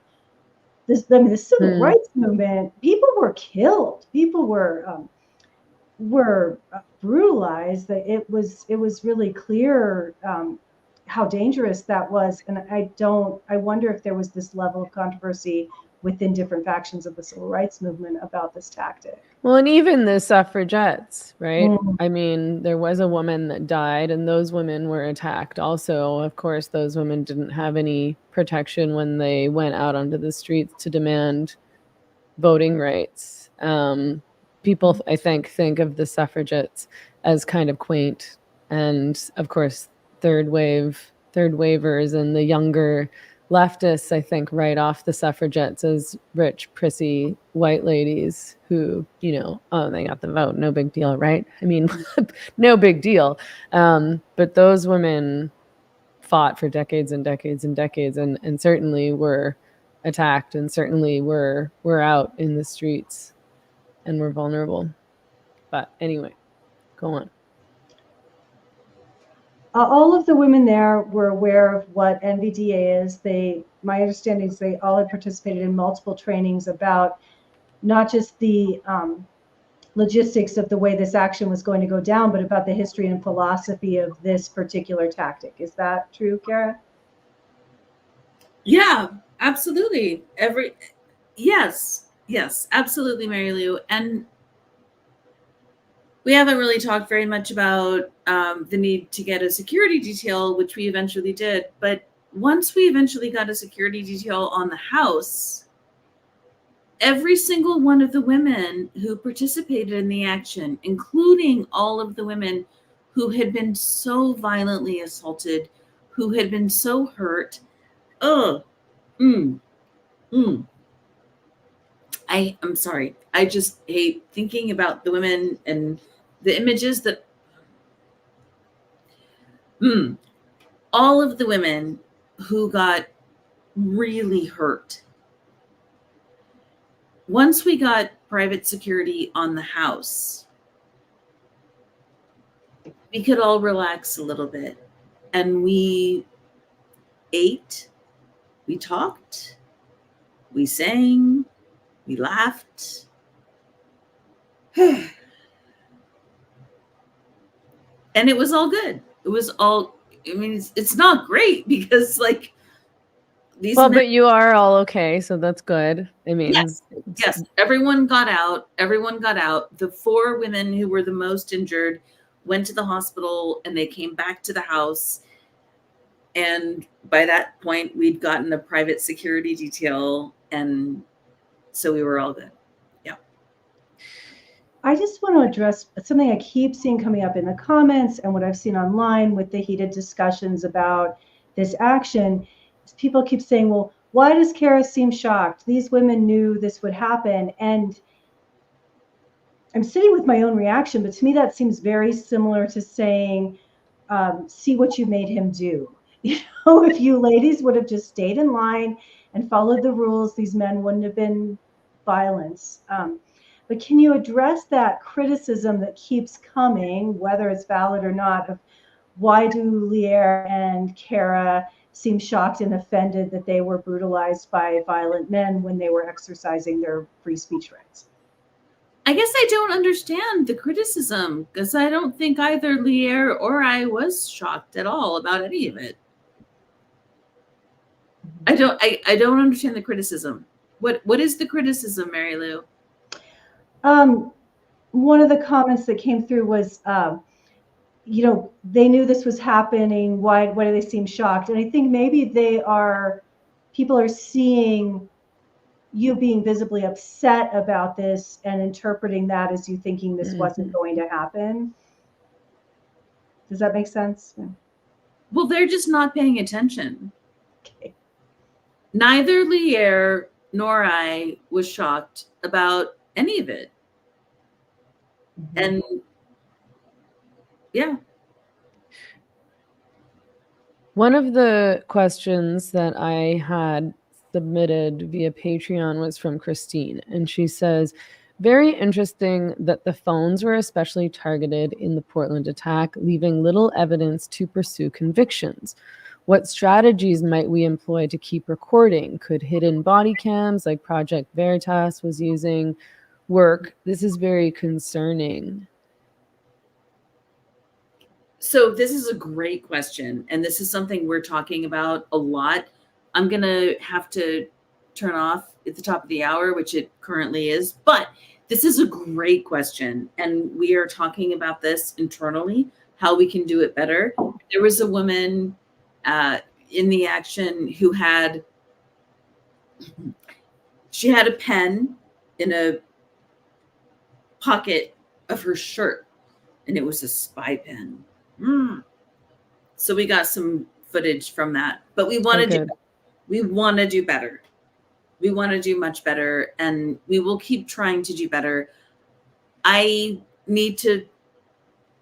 the civil rights movement, people were killed. People were brutalized. That it was really clear how dangerous that was. And I wonder if there was this level of controversy within different factions of the civil rights movement about this tactic. Well, and even the suffragettes, right? I mean, there was a woman that died, and those women were attacked also. Of course, those women didn't have any protection when they went out onto the streets to demand voting rights. People, I think of the suffragettes as kind of quaint, and of course, third wavers, and the younger leftists, I think, write off the suffragettes as rich, prissy white ladies who, oh, they got the vote, no big deal, right? I mean, no big deal. But those women fought for decades and decades and decades, and certainly were attacked, and certainly were out in the streets and were vulnerable. But anyway, go on. All of the women there were aware of what NVDA is. My understanding is they all had participated in multiple trainings about not just the logistics of the way this action was going to go down, but about the history and philosophy of this particular tactic. Is that true, Kara? Yeah, absolutely. Yes, absolutely, Mary Lou. And we haven't really talked very much about the need to get a security detail, which we eventually did. But once we eventually got a security detail on the house, every single one of the women who participated in the action, including all of the women who had been so violently assaulted, who had been so hurt, I'm sorry. I just hate thinking about the women and the images that all of the women who got really hurt. Once we got private security on the house, we could all relax a little bit, and we ate, we talked, we sang, we laughed. And it was all good. It was all, I mean, it's not great because like these men, but you are all okay, so that's good. I mean, yes, everyone got out. The 4 women who were the most injured went to the hospital, and they came back to the house. And by that point, we'd gotten a private security detail, and so we were all good. Yeah. I just want to address something I keep seeing coming up in the comments and what I've seen online with the heated discussions about this action. Is people keep saying, well, why does Kara seem shocked? These women knew this would happen. And I'm sitting with my own reaction, but to me that seems very similar to saying, see what you made him do. If you ladies would have just stayed in line and followed the rules, these men wouldn't have been violence. But can you address that criticism that keeps coming, whether it's valid or not, of why do Lear and Kara seem shocked and offended that they were brutalized by violent men when they were exercising their free speech rights? I guess I don't understand the criticism, because I don't think either Lear or I was shocked at all about any of it. I don't understand the criticism. What is the criticism, Mary Lou? One of the comments that came through was, they knew this was happening. Why do they seem shocked? And I think maybe people are seeing you being visibly upset about this and interpreting that as you thinking this wasn't going to happen. Does that make sense? Well, they're just not paying attention. Okay. Neither Lear nor I was shocked about any of it. And yeah. One of the questions that I had submitted via Patreon was from Christine, and she says, very interesting that the phones were especially targeted in the Portland attack, leaving little evidence to pursue convictions. What strategies might we employ to keep recording? Could hidden body cams like Project Veritas was using work? This is very concerning. So this is a great question, and this is something we're talking about a lot. I'm going to have to turn off at the top of the hour, which it currently is, but this is a great question, and we are talking about this internally, how we can do it better. There was a woman in the action who had a pen in a pocket of her shirt, and it was a spy pen. So we got some footage from that, but we want to do better. We want to do much better, and we will keep trying to do better. I need to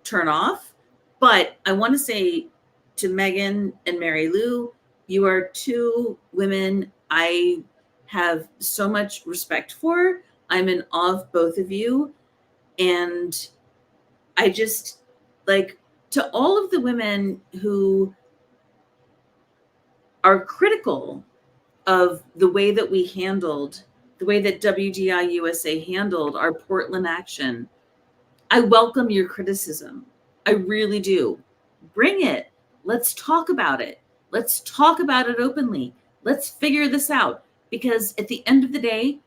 turn off, but I want to say to Meghan and Mary Lou, you are two women I have so much respect for. I'm in awe of both of you, and I just like, to all of the women who are critical of the way that we handled, the way that WDI USA handled our Portland action, I welcome your criticism. I really do. Bring it. Let's talk about it. Let's talk about it openly. Let's figure this out. Because at the end of the day,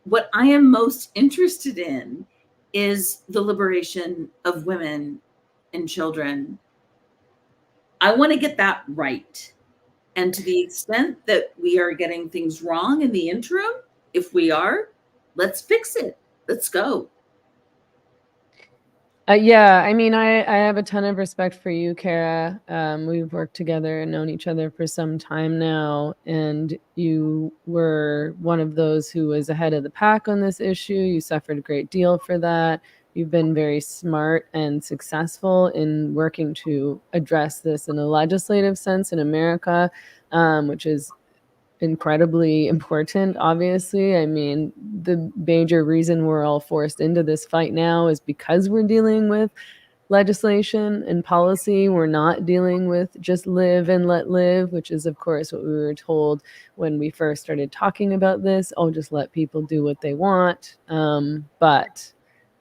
what I am most interested in is the liberation of women and children. I want to get that right. And to the extent that we are getting things wrong in the interim, if we are, let's fix it. Let's go. Yeah, I mean, I have a ton of respect for you, Kara. We've worked together and known each other for some time now, and you were one of those who was ahead of the pack on this issue. You suffered a great deal for that. You've been very smart and successful in working to address this in a legislative sense in America, which is incredibly important, obviously. I mean, the major reason we're all forced into this fight now is because we're dealing with legislation and policy. We're not dealing with just live and let live, which is, of course, what we were told when we first started talking about this. Oh, just let people do what they want. But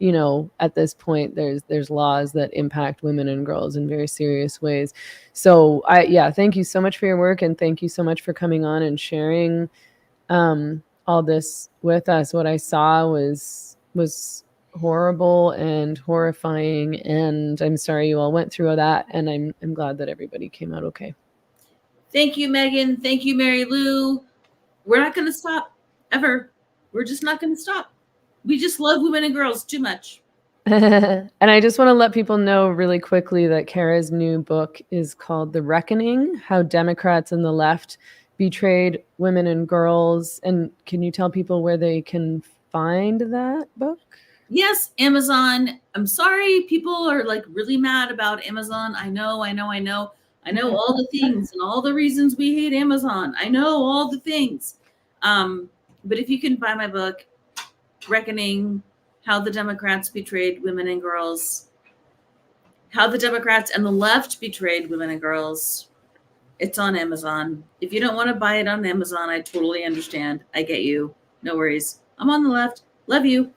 you know, at this point, there's laws that impact women and girls in very serious ways. So thank you so much for your work, and thank you so much for coming on and sharing all this with us. What I saw was horrible and horrifying, and I'm sorry you all went through that, and I'm glad that everybody came out okay. Thank you, Meghan. Thank you, Mary Lou. We're not going to stop ever. We're just not going to stop. We just love women and girls too much. And I just want to let people know really quickly that Kara's new book is called The Reckoning: How Democrats and the Left Betrayed Women and Girls. And can you tell people where they can find that book? Yes, Amazon. I'm sorry, people are like really mad about Amazon. I know all the things and all the reasons we hate Amazon. I know all the things. But if you can buy my book, Reckoning: How the Democrats Betrayed Women and Girls, how the Democrats and the left betrayed women and girls, it's on Amazon. If you don't want to buy it on Amazon, I totally understand. I get you. No worries. I'm on the left. Love you.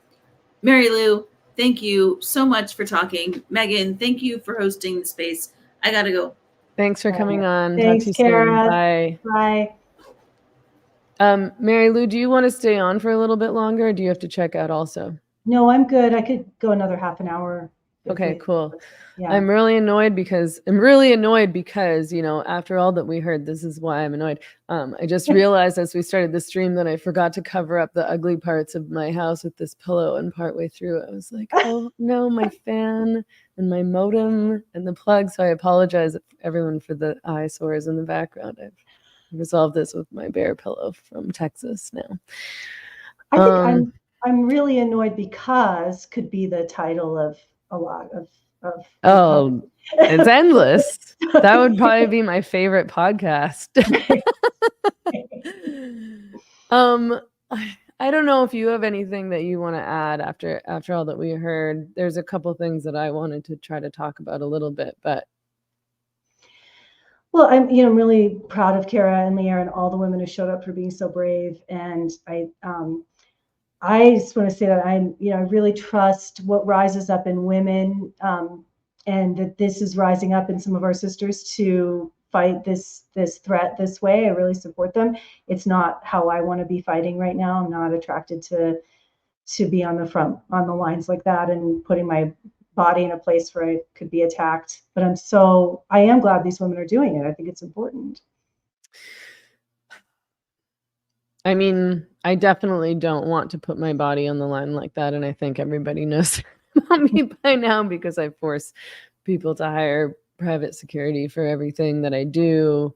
Mary Lou, thank you so much for talking. Meghan, thank you for hosting the space. I got to go. Thanks for coming on. Thanks, Talk to you Kara. soon. Bye. Bye. Mary Lou, do you want to stay on for a little bit longer, or do you have to check out also? No, I'm good. I could go another half an hour. Okay, cool. Yeah. I'm really annoyed because, you know, after all that we heard, this is why I'm annoyed. I just realized as we started the stream that I forgot to cover up the ugly parts of my house with this pillow, and partway through I was like, oh no, my fan and my modem and the plug. So I apologize everyone for the eyesores in the background. I've resolved this with my bear pillow from Texas now. I think I'm really annoyed because could be the title of a lot of oh, it's endless. That would probably be my favorite podcast. I don't know if you have anything that you want to add after all that we heard. There's a couple things that I wanted to try to talk about a little bit, but Well, I'm, really proud of Kara and Leah and all the women who showed up for being so brave. And I just want to say that I really trust what rises up in women, and that this is rising up in some of our sisters to fight this threat this way. I really support them. It's not how I want to be fighting right now. I'm not attracted to be on the lines like that and putting my body in a place where I could be attacked. But I am glad these women are doing it. I think it's important. I mean, I definitely don't want to put my body on the line like that. And I think everybody knows about me by now because I force people to hire private security for everything that I do,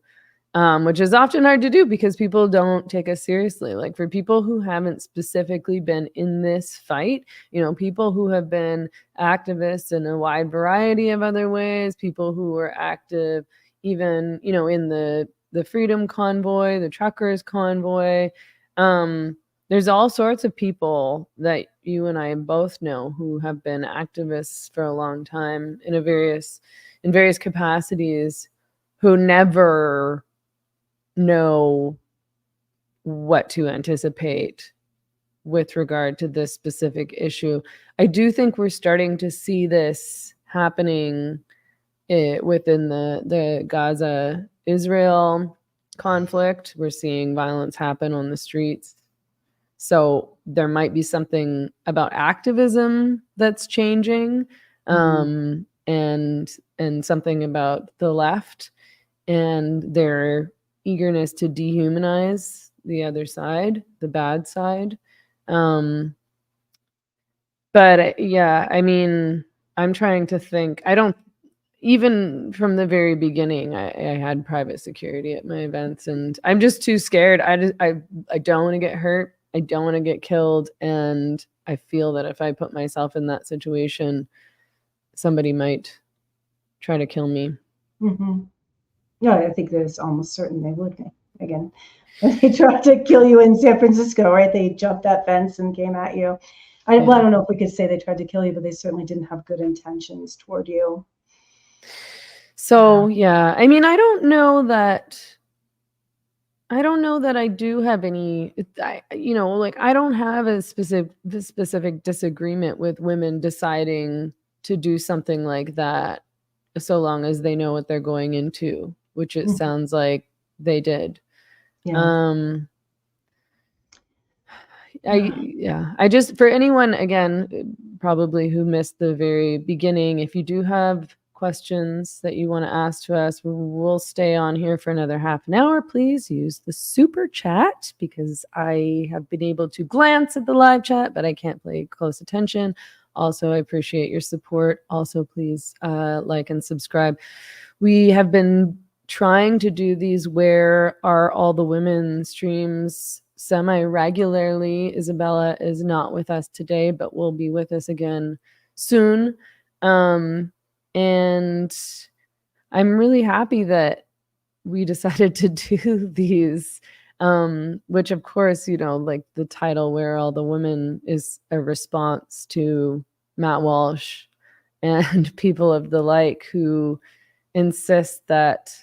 which is often hard to do because people don't take us seriously. Like for people who haven't specifically been in this fight, people who have been activists in a wide variety of other ways, people who were active even, in the Freedom Convoy, the Truckers Convoy. There's all sorts of people that you and I both know who have been activists for a long time in various capacities who never know what to anticipate with regard to this specific issue. I do think we're starting to see this happening within the Gaza-Israel conflict. We're seeing violence happen on the streets. So there might be something about activism that's changing, and something about the left and their eagerness to dehumanize the other side, the bad side. But yeah, I mean, I'm trying to think. Even from the very beginning, I had private security at my events, and I'm just too scared. I don't want to get hurt. I don't want to get killed. And I feel that if I put myself in that situation, somebody might try to kill me. Mm-hmm. No, I think that it's almost certain they would. Again, they tried to kill you in San Francisco, right? They jumped that fence and came at you. I don't know if we could say they tried to kill you, but they certainly didn't have good intentions toward you. So, yeah, I mean, I don't know that I do have any, I don't have a specific disagreement with women deciding to do something like that, so long as they know what they're going into, which it sounds like they did. Yeah. I just, for anyone, again, probably who missed the very beginning, if you do have questions that you want to ask to us, we'll stay on here for another half an hour. Please use the super chat because I have been able to glance at the live chat, but I can't pay close attention. Also, I appreciate your support. Also, please like and subscribe. We have been trying to do these Where Are All the Women streams semi-regularly. Isabella is not with us today, but will be with us again soon. And I'm really happy that we decided to do these, which of course, like the title Where Are All the Women is a response to Matt Walsh and people of the like who insist that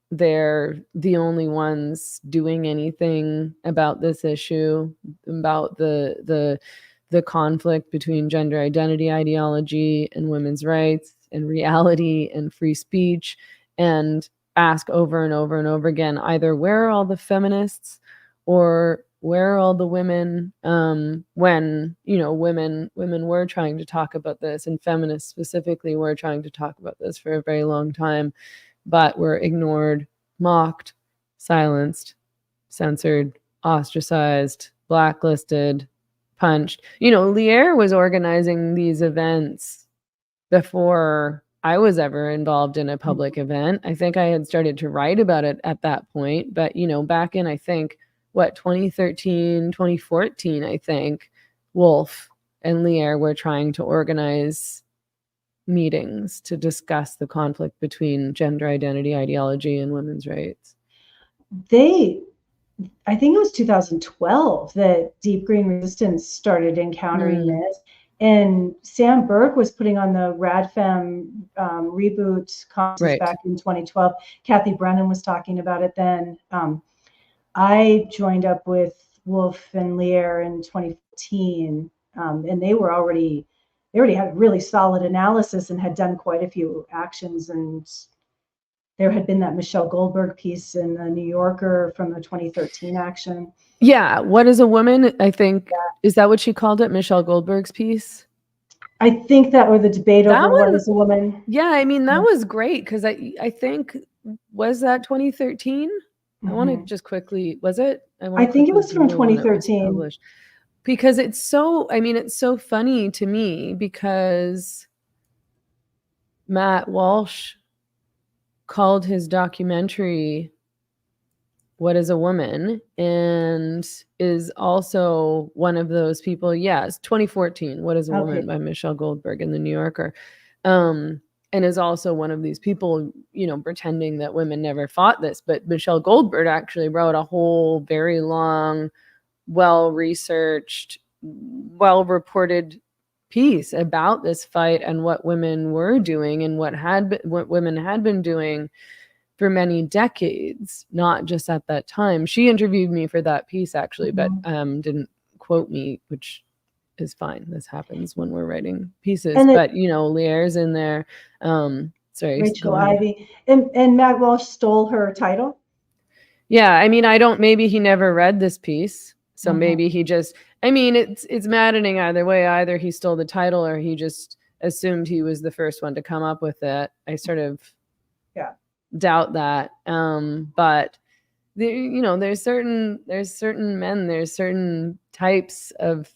they're the only ones doing anything about this issue, about the conflict between gender identity ideology and women's rights and reality and free speech, and ask over and over and over again, either where are all the feminists or where are all the women, when women were trying to talk about this, and feminists specifically were trying to talk about this for a very long time, but were ignored, mocked, silenced, censored, ostracized, blacklisted, punched. Lear was organizing these events before I was ever involved in a public event. I think I had started to write about it at that point, but back in, I think, 2013, 2014, I think, Wolf and Lear were trying to organize meetings to discuss the conflict between gender identity ideology and women's rights. I think it was 2012 that Deep Green Resistance started encountering this. And Sam Burke was putting on the RadFem reboot conference back in 2012. Kathy Brennan was talking about it then. I joined up with Wolf and Lear in 2015, and they already had really solid analysis and had done quite a few actions. And there had been that Michelle Goldberg piece in the New Yorker from the 2013 action. Yeah. What is a woman? I think, is that what she called it? Michelle Goldberg's piece? I think that, or the debate over what is a woman. Yeah. I mean, that was great because I think, was that 2013? I want to just quickly, was it? I think it was from 2013. Because it's so, I mean, it's so funny to me because Matt Walsh called his documentary What is a Woman, and is also one of those people. Yes, 2014, What is a Woman by Michelle Goldberg in the New Yorker. And is also one of these people, you know, pretending that women never fought this. But Michelle Goldberg actually wrote a whole very long, well-researched, well-reported piece about this fight and what women were doing and what women had been doing for many decades, not just at that time. She interviewed me for that piece actually, but didn't quote me, which is fine. This happens when we're writing pieces. But you know, Lear's in there. Sorry, Rachel Ivy, and Matt Walsh stole her title. Yeah, I mean, maybe he never read this piece. So maybe he just, I mean, it's maddening either way. Either he stole the title or he just assumed he was the first one to come up with it. I sort of doubt that. But you know, there's certain men, there's certain types of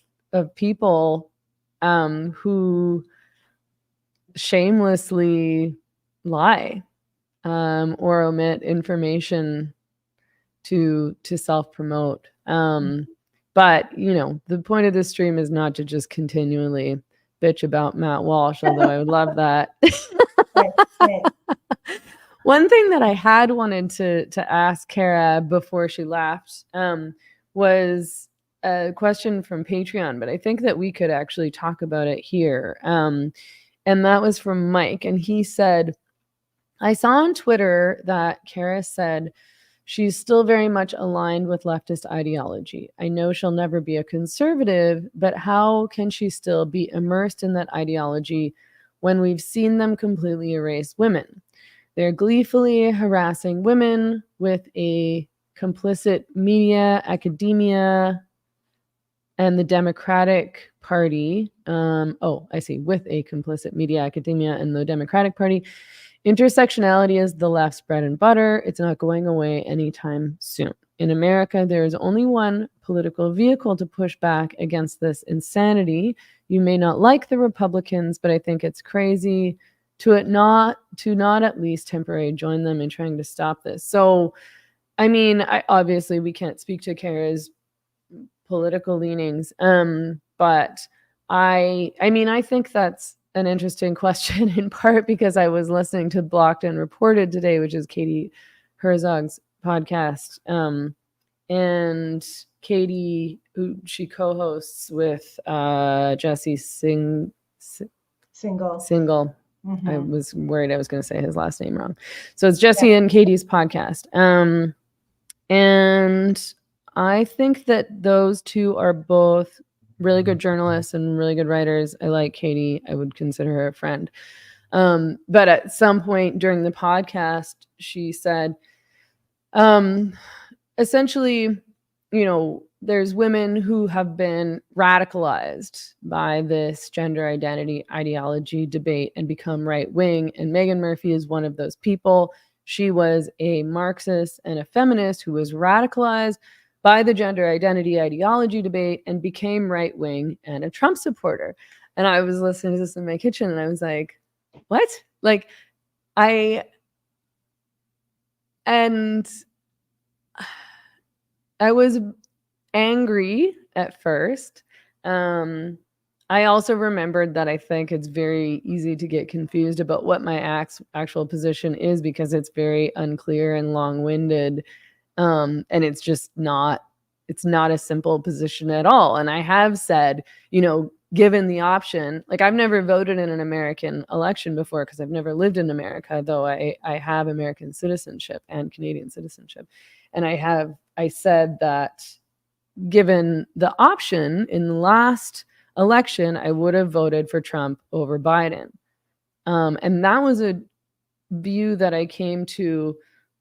people who shamelessly lie or omit information to self-promote. But you know, the point of this stream is not to just continually bitch about Matt Walsh, although I would love that. Right. One thing that I had wanted to ask Kara before she left was a question from Patreon, but I think that we could actually talk about it here. And that was from Mike, and he said, I saw on Twitter that Kara said she's still very much aligned with leftist ideology. I know she'll never be a conservative, but how can she still be immersed in that ideology when we've seen them completely erase women? They're gleefully harassing women with a complicit media, academia, and the Democratic Party. With a complicit media, academia, and the Democratic Party. Intersectionality is the left's bread and butter. It's not going away anytime soon. In America, there is only one political vehicle to push back against this insanity. You may not like the Republicans, but I think it's crazy to not at least temporarily join them in trying to stop this. So, I mean, obviously we can't speak to Kara's political leanings, but I mean, I think that's an interesting question, in part because I was listening to Blocked and Reported today, which is Katie Herzog's podcast. And Katie, who she co-hosts with Jesse Single. I was worried I was going to say his last name wrong. So it's Jesse and Katie's podcast. And I think that those two are both really good journalists and really good writers. I like Katie. I would consider her a friend. But at some point during the podcast, she said, essentially, you know, there's women who have been radicalized by this gender identity ideology debate and become right wing. And Meghan Murphy is one of those people. She was a Marxist and a feminist who was radicalized by the gender identity ideology debate and became right wing and a Trump supporter. And I was listening to this in my kitchen and I was like, what? Like, I was angry at first. I also remembered that I think it's very easy to get confused about what my actual position is because it's very unclear and long-winded. And it's just not a simple position at all. And I have said, you know, given the option, like I've never voted in an American election before because I've never lived in America, though I have American citizenship and Canadian citizenship. And I said that given the option in the last election, I would have voted for Trump over Biden. And that was a view that I came to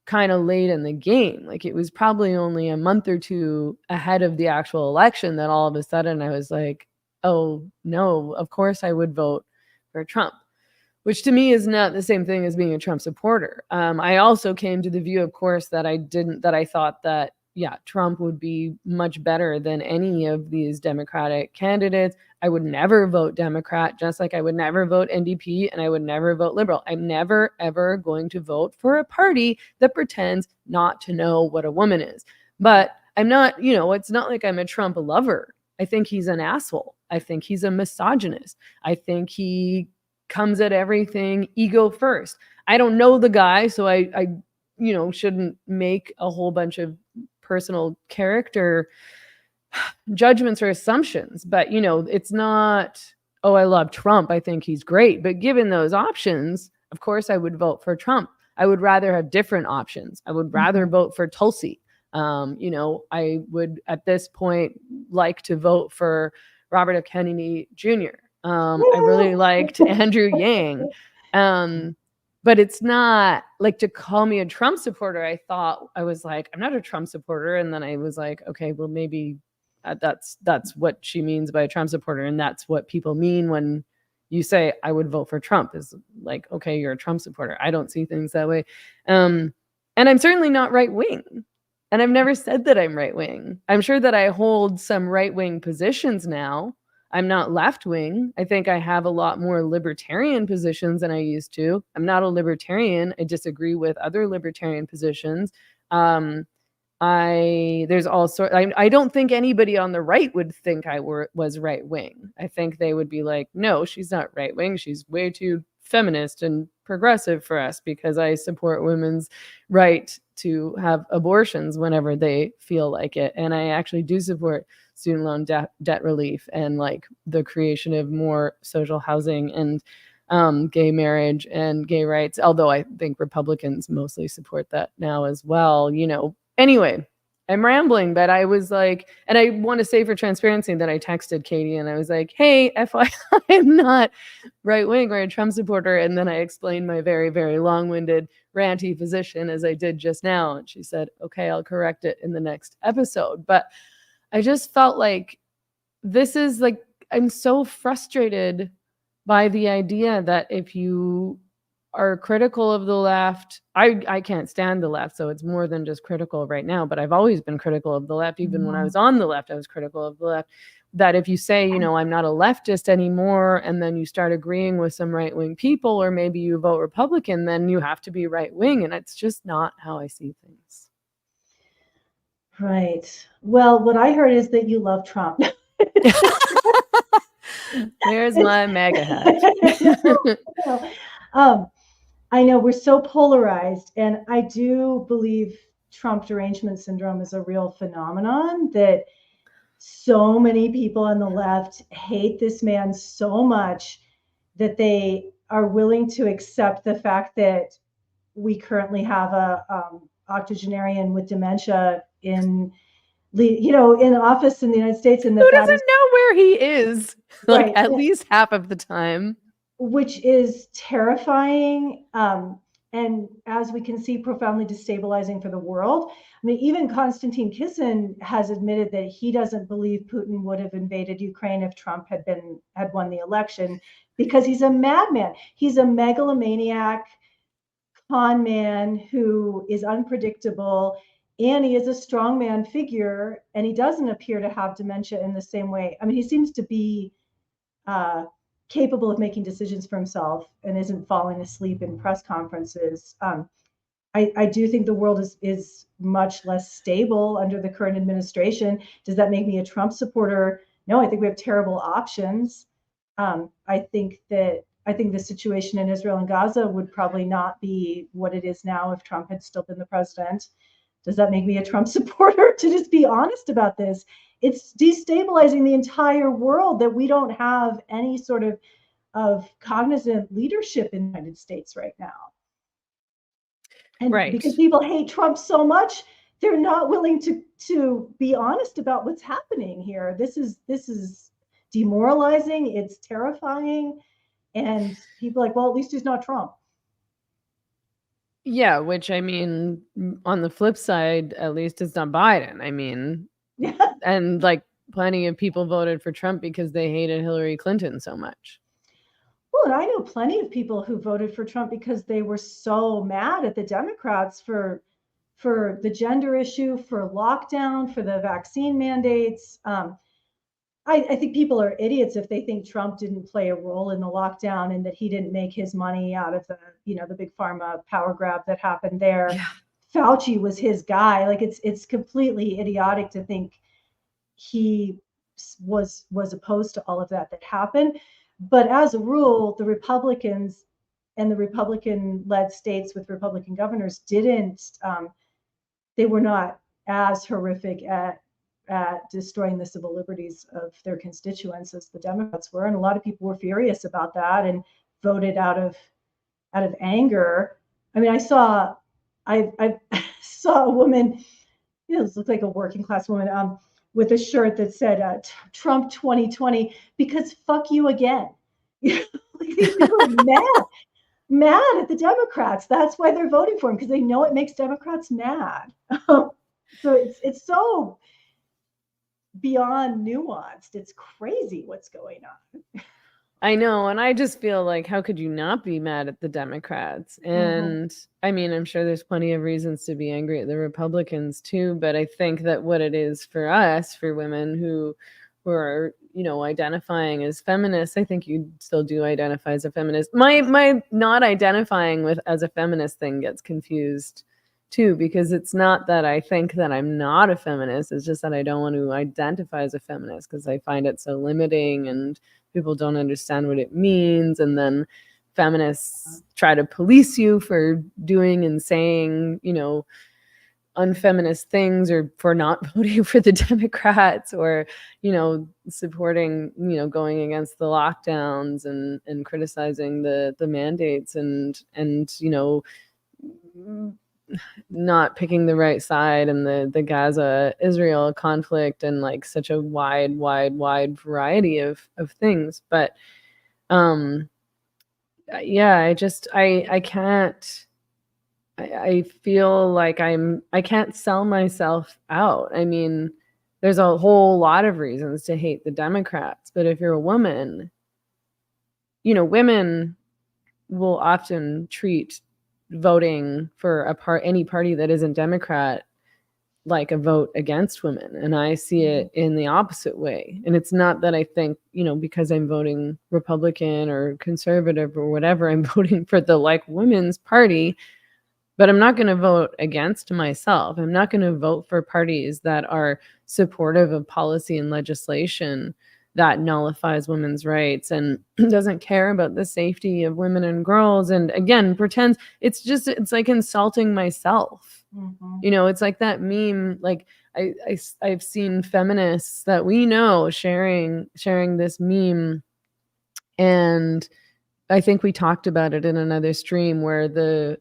kind of late in the game. Like it was probably only a month or two ahead of the actual election that all of a sudden I was like, oh no, of course I would vote for Trump, which to me is not the same thing as being a Trump supporter. I also came to the view, of course, that I thought that, yeah, Trump would be much better than any of these Democratic candidates. I would never vote Democrat, just like I would never vote NDP and I would never vote Liberal. I'm never, ever going to vote for a party that pretends not to know what a woman is. But I'm not, it's not like I'm a Trump lover. I think he's an asshole. I think he's a misogynist. I think he comes at everything ego first. I don't know the guy, so I shouldn't make a whole bunch of personal character judgments or assumptions. But, it's not, oh, I love Trump, I think he's great. But given those options, of course, I would vote for Trump. I would rather have different options. I would rather vote for Tulsi. I would, at this point, like to vote for Robert F. Kennedy Jr. I really liked Andrew Yang. But it's not like to call me a Trump supporter. I was like, I'm not a Trump supporter. And then I was like, okay, well, maybe that's what she means by a Trump supporter. And that's what people mean when you say, I would vote for Trump, is like, okay, you're a Trump supporter. I don't see things that way. And I'm certainly not right wing. And I've never said that I'm right wing. I'm sure that I hold some right wing positions now. I'm not left wing. I think I have a lot more libertarian positions than I used to. I'm not a libertarian. I disagree with other libertarian positions. There's all sorts. I don't think anybody on the right would think I was right wing. I think they would be like, no, she's not right wing. She's way too feminist and progressive for us because I support women's right to have abortions whenever they feel like it. And I actually do support student loan debt relief and like the creation of more social housing and gay marriage and gay rights. Although I think Republicans mostly support that now as well, Anyway, I'm rambling, but I was like, and I want to say for transparency that I texted Katie and I was like, hey, FYI, I'm not right wing or a Trump supporter. And then I explained my very, very long-winded, ranty position as I did just now. And she said, okay, I'll correct it in the next episode. But I just felt like this is like, I'm so frustrated by the idea that if you are critical of the left, I can't stand the left, so it's more than just critical right now, but I've always been critical of the left. Even when I was on the left, I was critical of the left. That if you say, I'm not a leftist anymore, and then you start agreeing with some right-wing people, or maybe you vote Republican, then you have to be right-wing, and it's just not how I see things. Right. Well, what I heard is that you love Trump. There's my MAGA hat. I know we're so polarized, and I do believe Trump derangement syndrome is a real phenomenon, that so many people on the left hate this man so much that they are willing to accept the fact that we currently have a octogenarian with dementia in office in the United States. And who doesn't know where he is, like, right, at least half of the time. Which is terrifying, and as we can see, profoundly destabilizing for the world. I mean, even Konstantin Kisin has admitted that he doesn't believe Putin would have invaded Ukraine if Trump had won the election, because he's a madman. He's a megalomaniac con man who is unpredictable, and he is a strongman figure, and he doesn't appear to have dementia in the same way. I mean, he seems to be capable of making decisions for himself and isn't falling asleep in press conferences. I do think the world is much less stable under the current administration. Does that make me a Trump supporter? No, I think we have terrible options. I think the situation in Israel and Gaza would probably not be what it is now if Trump had still been the president. Does that make me a Trump supporter? To just be honest about this, it's destabilizing the entire world that we don't have any sort of cognizant leadership in the United States right now. And Right. because people hate Trump so much, they're not willing to be honest about what's happening here. This is demoralizing. It's terrifying. And people are like, well, at least he's not Trump. Yeah, which I mean, on the flip side, at least it's not Biden. I mean, and like plenty of people voted for Trump because they hated Hillary Clinton so much. Well, and I know plenty of people who voted for Trump because they were so mad at the Democrats for the gender issue, for lockdown, for the vaccine mandates. I think people are idiots if they think Trump didn't play a role in the lockdown and that he didn't make his money out of the big pharma power grab that happened there. Yeah. Fauci was his guy. Like it's completely idiotic to think he was opposed to all of that happened. But as a rule, the Republicans and the Republican-led states with Republican governors they were not as horrific at destroying the civil liberties of their constituents as the Democrats were. And a lot of people were furious about that and voted out of anger. I mean, I saw a woman, this looked like a working class woman, with a shirt that said Trump 2020 because fuck you again. Like these people are mad at the Democrats. That's why they're voting for him, because they know it makes Democrats mad. So it's so beyond nuanced. It's crazy what's going on. I know, and I just feel like, how could you not be mad at the Democrats? And I mean, I'm sure there's plenty of reasons to be angry at the Republicans too, but I think that what it is for us, for women who are, identifying as feminists, I think you still do identify as a feminist. My not identifying with as a feminist thing gets confused too, because it's not that I think that I'm not a feminist. It's just that I don't want to identify as a feminist because I find it so limiting and people don't understand what it means. And then feminists try to police you for doing and saying, unfeminist things, or for not voting for the Democrats, or, supporting, going against the lockdowns and criticizing the mandates and, not picking the right side in the Gaza-Israel conflict, and like such a wide variety of things. But yeah, I can't, I feel like I can't sell myself out. I mean, there's a whole lot of reasons to hate the Democrats, but if you're a woman, women will often treat voting for any party that isn't Democrat like a vote against women, and I see it in the opposite way. And it's not that I think, because I'm voting Republican or conservative or whatever, I'm voting for the women's party, but I'm not going to vote against myself. I'm not going to vote for parties that are supportive of policy and legislation that nullifies women's rights and doesn't care about the safety of women and girls, and again pretends it's like insulting myself. It's like that meme, like I've seen feminists that we know sharing this meme, and I think we talked about it in another stream, where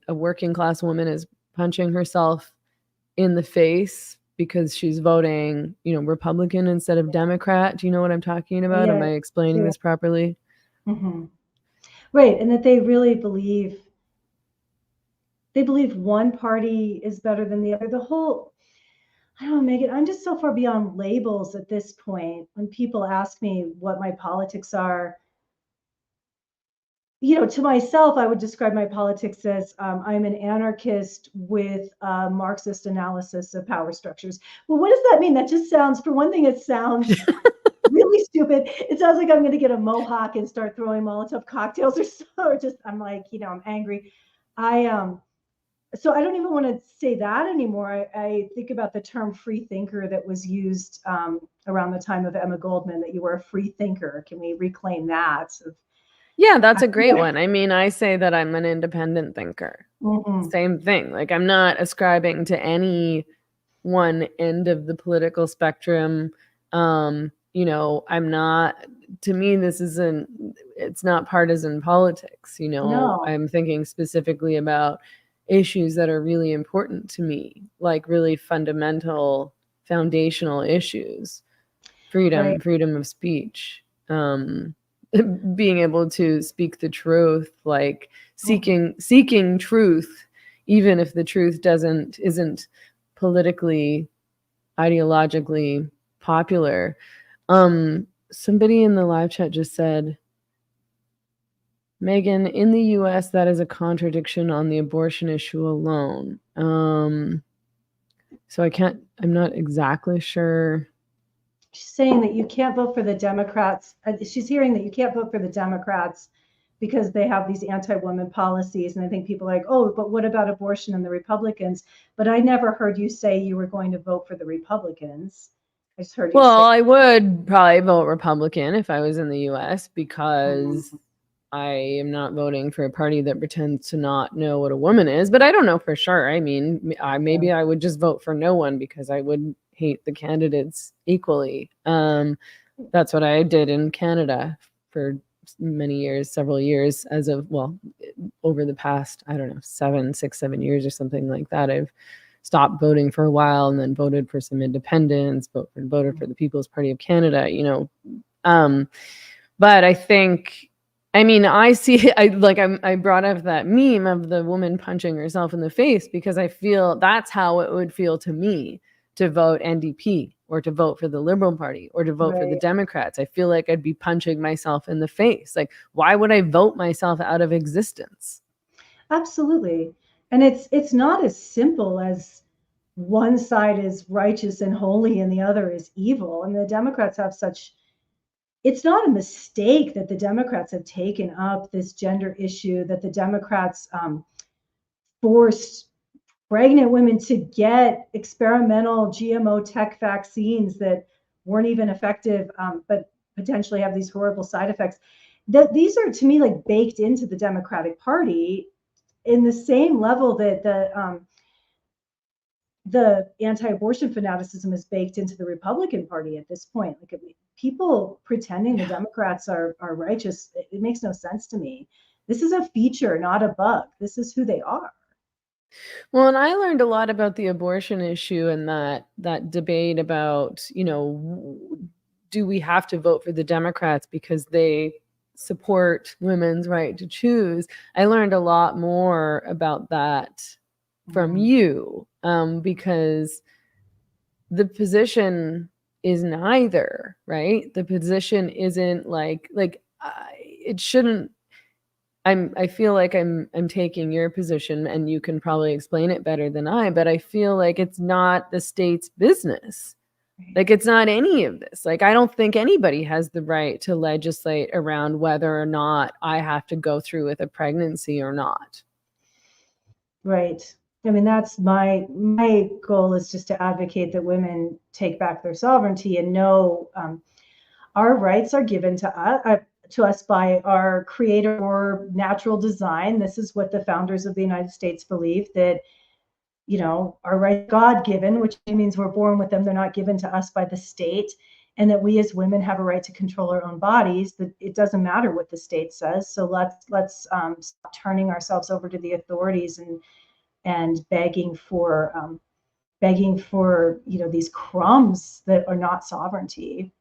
a working class woman is punching herself in the face because she's voting, Republican instead of Democrat. Do you know what I'm talking about? Am I explaining this properly? Right. And that they really believe one party is better than the other. I don't know, Meghan, I'm just so far beyond labels at this point. When people ask me what my politics are, to myself, I would describe my politics as I'm an anarchist with a Marxist analysis of power structures. Well, what does that mean? That just sounds, for one thing, it sounds really stupid. It sounds like I'm going to get a mohawk and start throwing Molotov cocktails or just, I'm like, I'm angry. So I don't even want to say that anymore. I think about the term free thinker that was used around the time of Emma Goldman, that you were a free thinker. Can we reclaim that? Yeah, that's a great one. I mean, I say that I'm an independent thinker. Same thing. Like, I'm not ascribing to any one end of the political spectrum. You know, to me, it's not partisan politics. You know, No. I'm thinking specifically about issues that are really important to me, like really fundamental, foundational issues, Right. freedom of speech, being able to speak the truth, like seeking truth, even if the truth isn't politically, ideologically popular. Somebody in the live chat just said, Meghan, in the US, that is a contradiction on the abortion issue alone. So I'm not exactly sure. She's saying that you can't vote for the Democrats. She's hearing that you can't vote for the Democrats because they have these anti-woman policies. And I think people are like, oh, but what about abortion and the Republicans? But I never heard you say you were going to vote for the Republicans. I just heard you Well, say. I would probably vote Republican if I was in the US, because I am not voting for a party that pretends to not know what a woman is. But I don't know for sure. I mean, maybe I would just vote for no one because I would hate the candidates equally. That's what I did in Canada for many years, several years, over the past, I don't know, 7 years or something like that. I've stopped voting for a while and then voted for some independents, voted for the People's Party of Canada, you know. But I think, I mean, I brought up that meme of the woman punching herself in the face because I feel that's how it would feel to me to vote NDP or to vote for the Liberal Party or to vote for the Democrats. I feel like I'd be punching myself in the face. Like, why would I vote myself out of existence? Absolutely. And it's not as simple as one side is righteous and holy and the other is evil. And the Democrats have it's not a mistake that the Democrats have taken up this gender issue, that the Democrats forced pregnant women to get experimental GMO tech vaccines that weren't even effective, but potentially have these horrible side effects. These are, to me, like baked into the Democratic Party in the same level that the anti-abortion fanaticism is baked into the Republican Party at this point. Like, people pretending the Democrats are righteous, it makes no sense to me. This is a feature, not a bug. This is who they are. Well, and I learned a lot about the abortion issue and that debate about, you know, do we have to vote for the Democrats because they support women's right to choose? I learned a lot more about that from you, because the position is neither, right? The position isn't it shouldn't. I feel like I'm taking your position, and you can probably explain it better than I, but I feel like it's not the state's business. Like, it's not any of this. Like, I don't think anybody has the right to legislate around whether or not I have to go through with a pregnancy or not. Right. I mean, that's my goal, is just to advocate that women take back their sovereignty and know our rights are given to us by our creator or natural design. This is what the founders of the United States believed, that, you know, our rights God-given, which means we're born with them. They're not given to us by the state. And that we as women have a right to control our own bodies, that it doesn't matter what the state says. So let's stop turning ourselves over to the authorities and begging for, you know, these crumbs that are not sovereignty.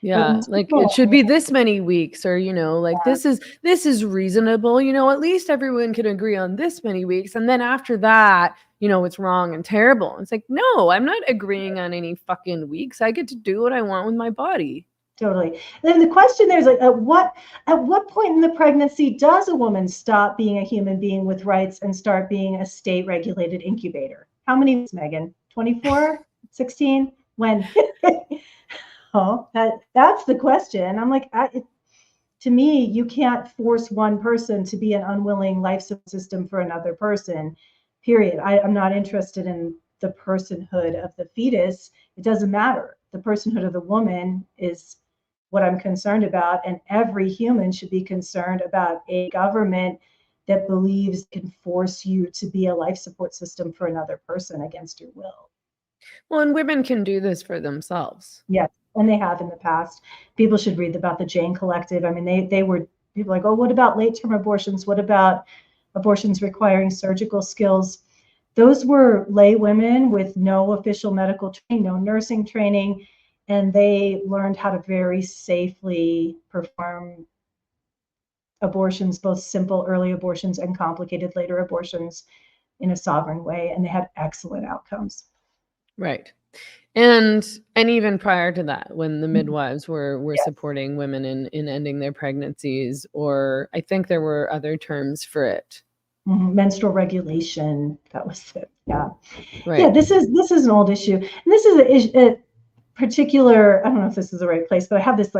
Yeah, like it should be this many weeks, or, you know, like this is reasonable, you know, at least everyone can agree on this many weeks. And then after that, you know, it's wrong and terrible. It's like, no, I'm not agreeing on any fucking weeks. I get to do what I want with my body. Totally. Then the question there is, like, at what point in the pregnancy does a woman stop being a human being with rights and start being a state regulated incubator? How many weeks, Meghan? 24? 16? When? Oh, that's the question. I'm like, to me, you can't force one person to be an unwilling life system for another person, period. I'm not interested in the personhood of the fetus. It doesn't matter. The personhood of the woman is what I'm concerned about. And every human should be concerned about a government that believes it can force you to be a life support system for another person against your will. Well, and women can do this for themselves. Yes. and they have in the past. People should read about the Jane Collective. I mean, they were people like, oh, what about late-term abortions? What about abortions requiring surgical skills? Those were lay women with no official medical training, no nursing training, and they learned how to very safely perform abortions, both simple early abortions and complicated later abortions, in a sovereign way, and they had excellent outcomes. Right. And even prior to that, when the midwives were Yes. supporting women in ending their pregnancies, or I think there were other terms for it. Menstrual regulation, that was it. Yeah. Right. Yeah, this is an old issue. And this is a particular, I don't know if this is the right place, but I have this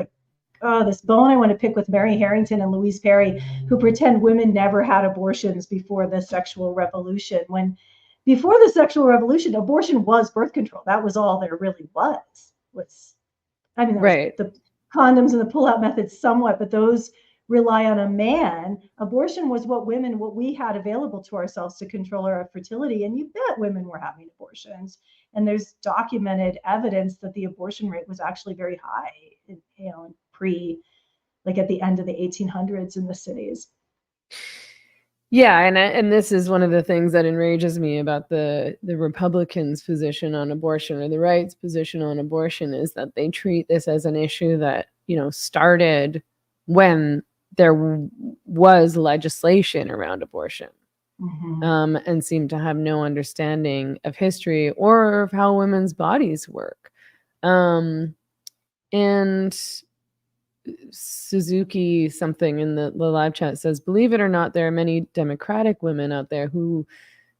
this bone I want to pick with Mary Harrington and Louise Perry, who pretend women never had abortions before the sexual revolution. When before the sexual revolution, abortion was birth control. That was all there really was. I mean, right. The condoms and the pull-out methods somewhat, but those rely on a man. Abortion was what we had available to ourselves to control our fertility. And you bet women were having abortions. And there's documented evidence that the abortion rate was actually very high, like at the end of the 1800s in the cities. Yeah, and this is one of the things that enrages me about the Republicans' position on abortion, or the right's position on abortion, is that they treat this as an issue that, started when there was legislation around abortion, and seem to have no understanding of history or of how women's bodies work. And Suzuki something in the live chat says, believe it or not, there are many Democratic women out there who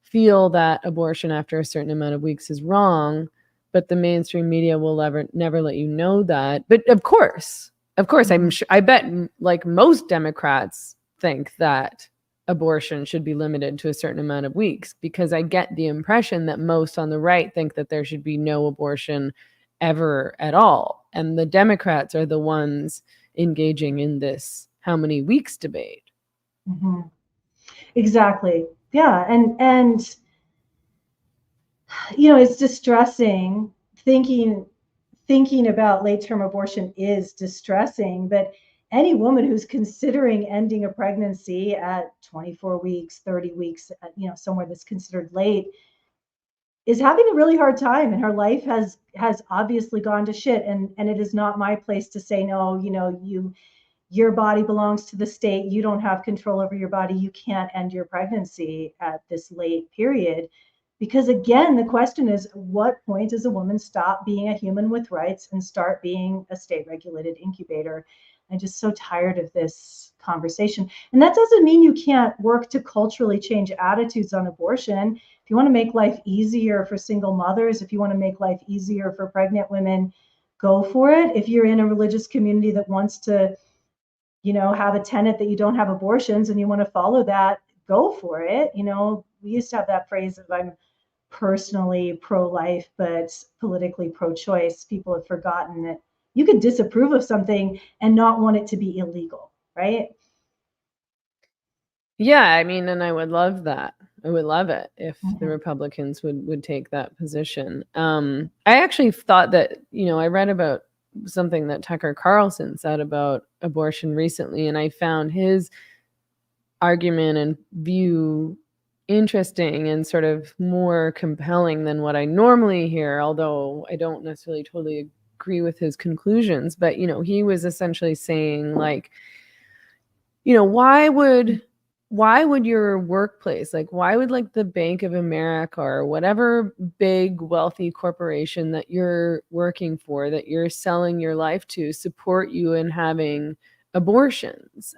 feel that abortion after a certain amount of weeks is wrong, but the mainstream media will never let you know that. But of course, I'm sure, I bet like most Democrats think that abortion should be limited to a certain amount of weeks, because I get the impression that most on the right think that there should be no abortion ever at all. And the Democrats are the ones engaging in this how many weeks debate. Exactly. Yeah. And it's distressing. Thinking about late-term abortion is distressing, but any woman who's considering ending a pregnancy at 24 weeks, 30 weeks, somewhere that's considered late, is having a really hard time, and her life has obviously gone to shit. And it is not my place to say, no, your body belongs to the state. You don't have control over your body. You can't end your pregnancy at this late period. Because again, the question is, what point does a woman stop being a human with rights and start being a state-regulated incubator? I'm just so tired of this conversation. And that doesn't mean you can't work to culturally change attitudes on abortion. If you want to make life easier for single mothers, if you want to make life easier for pregnant women, go for it. If you're in a religious community that wants to, have a tenet that you don't have abortions and you want to follow that, go for it. We used to have that phrase of, I'm personally pro-life, but politically pro-choice. People have forgotten that you could disapprove of something and not want it to be illegal, right? Yeah, I mean, and I would love that. I would love it if the Republicans would take that position. I actually thought that, I read about something that Tucker Carlson said about abortion recently, and I found his argument and view interesting and sort of more compelling than what I normally hear, although I don't necessarily totally agree with his conclusions. But, he was essentially saying, like, why would your workplace, like, why would like the Bank of America or whatever big wealthy corporation that you're working for, that you're selling your life to, support you in having abortions,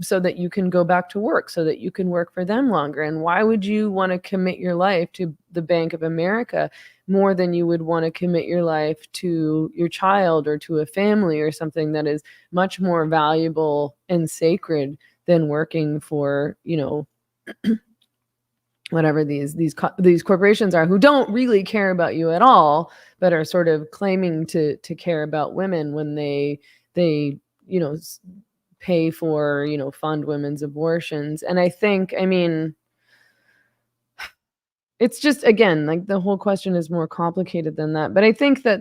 so that you can go back to work, so that you can work for them longer? And why would you want to commit your life to the Bank of America more than you would want to commit your life to your child or to a family or something that is much more valuable and sacred than working for, whatever these corporations are, who don't really care about you at all, but are sort of claiming to care about women when they pay for, fund women's abortions. And I think, it's just, again, like, the whole question is more complicated than that. But I think that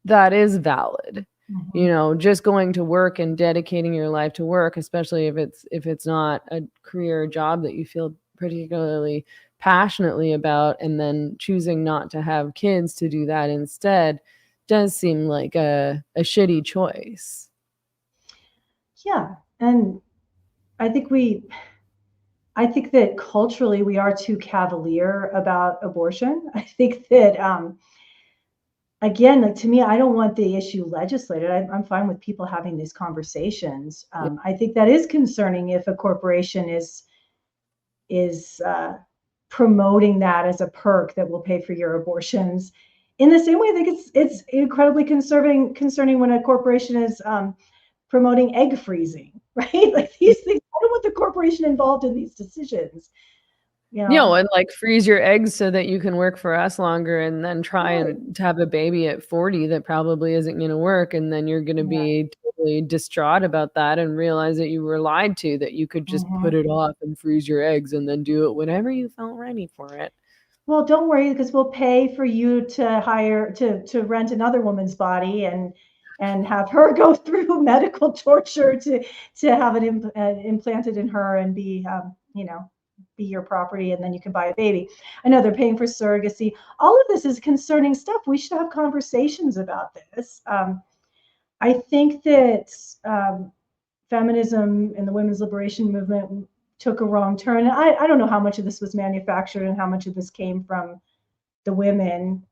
that is valid. Mhm. You know, just going to work and dedicating your life to work, especially if it's not a career or job that you feel particularly passionately about, and then choosing not to have kids to do that instead, does seem like a shitty choice. Yeah. And I think that culturally we are too cavalier about abortion. I think that, again, like, to me, I don't want the issue legislated. I'm fine with people having these conversations. I think that is concerning if a corporation is promoting that as a perk that will pay for your abortions. In the same way, I think it's incredibly concerning when a corporation is promoting egg freezing, right? Like these things. I don't want the corporation involved in these decisions. You know, And like freeze your eggs so that you can work for us longer, and then try Right. and to have a baby at 40 that probably isn't going to work, and then you're going to Yeah. be totally distraught about that and realize that you were lied to, that you could just put it off and freeze your eggs and then do it whenever you felt ready for it. Well, don't worry, because we'll pay for you to rent another woman's body and have her go through medical torture to have it implanted in her and be be your property, and then you can buy a baby. I know they're paying for surrogacy. All of this is concerning stuff. We should have conversations about this. I think that feminism and the women's liberation movement took a wrong turn. I don't know how much of this was manufactured and how much of this came from the women.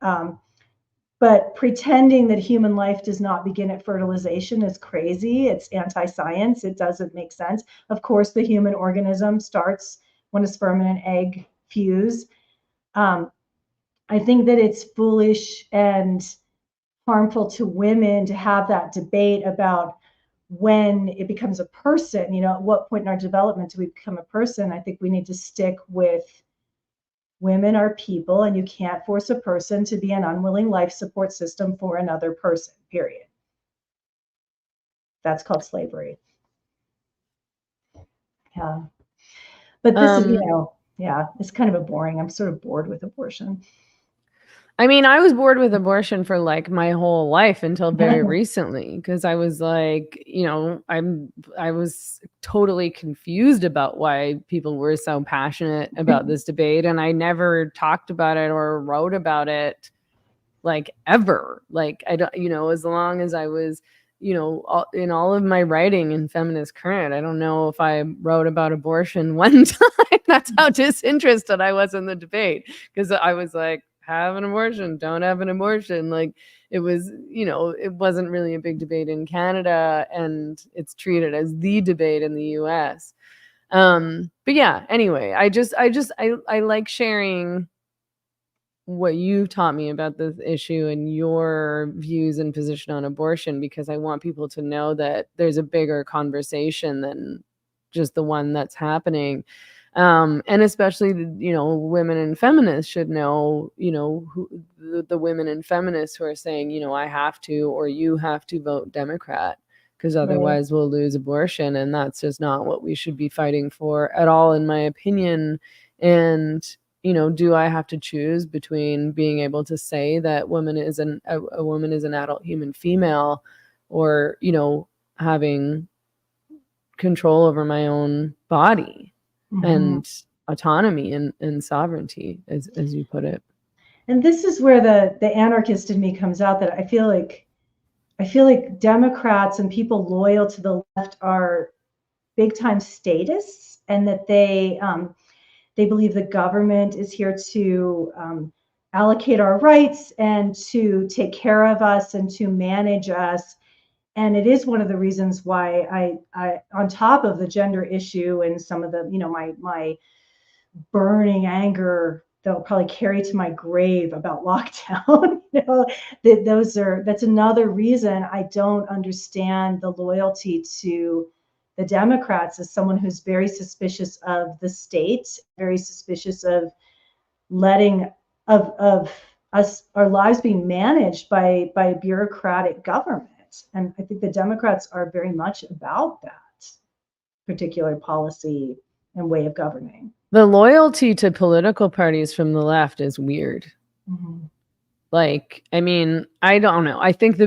But pretending that human life does not begin at fertilization is crazy. It's anti-science. It doesn't make sense. Of course, the human organism starts when a sperm and an egg fuse. I think that it's foolish and harmful to women to have that debate about when it becomes a person. At what point in our development do we become a person? I think we need to stick with women are people, and you can't force a person to be an unwilling life support system for another person, period. That's called slavery. Yeah. But this is, yeah, it's kind of I'm sort of bored with abortion. I mean, I was bored with abortion for like my whole life until very recently, because I was like, I was totally confused about why people were so passionate about this debate, and I never talked about it or wrote about it like ever. Like I don't, as long as I was, in all of my writing in Feminist Current, I don't know if I wrote about abortion one time. That's how disinterested I was in the debate, because I was like, have an abortion, don't have an abortion. Like it was, it wasn't really a big debate in Canada, and it's treated as the debate in the US. But yeah, anyway, I like sharing what you taught me about this issue and your views and position on abortion, because I want people to know that there's a bigger conversation than just the one that's happening. And especially, women and feminists should know, who the women and feminists who are saying, I have to, or you have to vote Democrat, because otherwise we'll lose abortion. And that's just not what we should be fighting for at all, in my opinion. And, do I have to choose between being able to say that a woman is an adult human female, or, having control over my own body and autonomy and sovereignty, as you put it. And this is where the anarchist in me comes out, that I feel like Democrats and people loyal to the left are big time statists, and that they believe the government is here to allocate our rights and to take care of us and to manage us. And it is one of the reasons why I on top of the gender issue and some of the, my burning anger that I'll probably carry to my grave about lockdown, that's another reason I don't understand the loyalty to the Democrats, as someone who's very suspicious of the state, very suspicious of letting of us, our lives being managed by a bureaucratic government. And I think the Democrats are very much about that particular policy and way of governing. The loyalty to political parties from the left is weird. Like, I mean, I don't know. I think one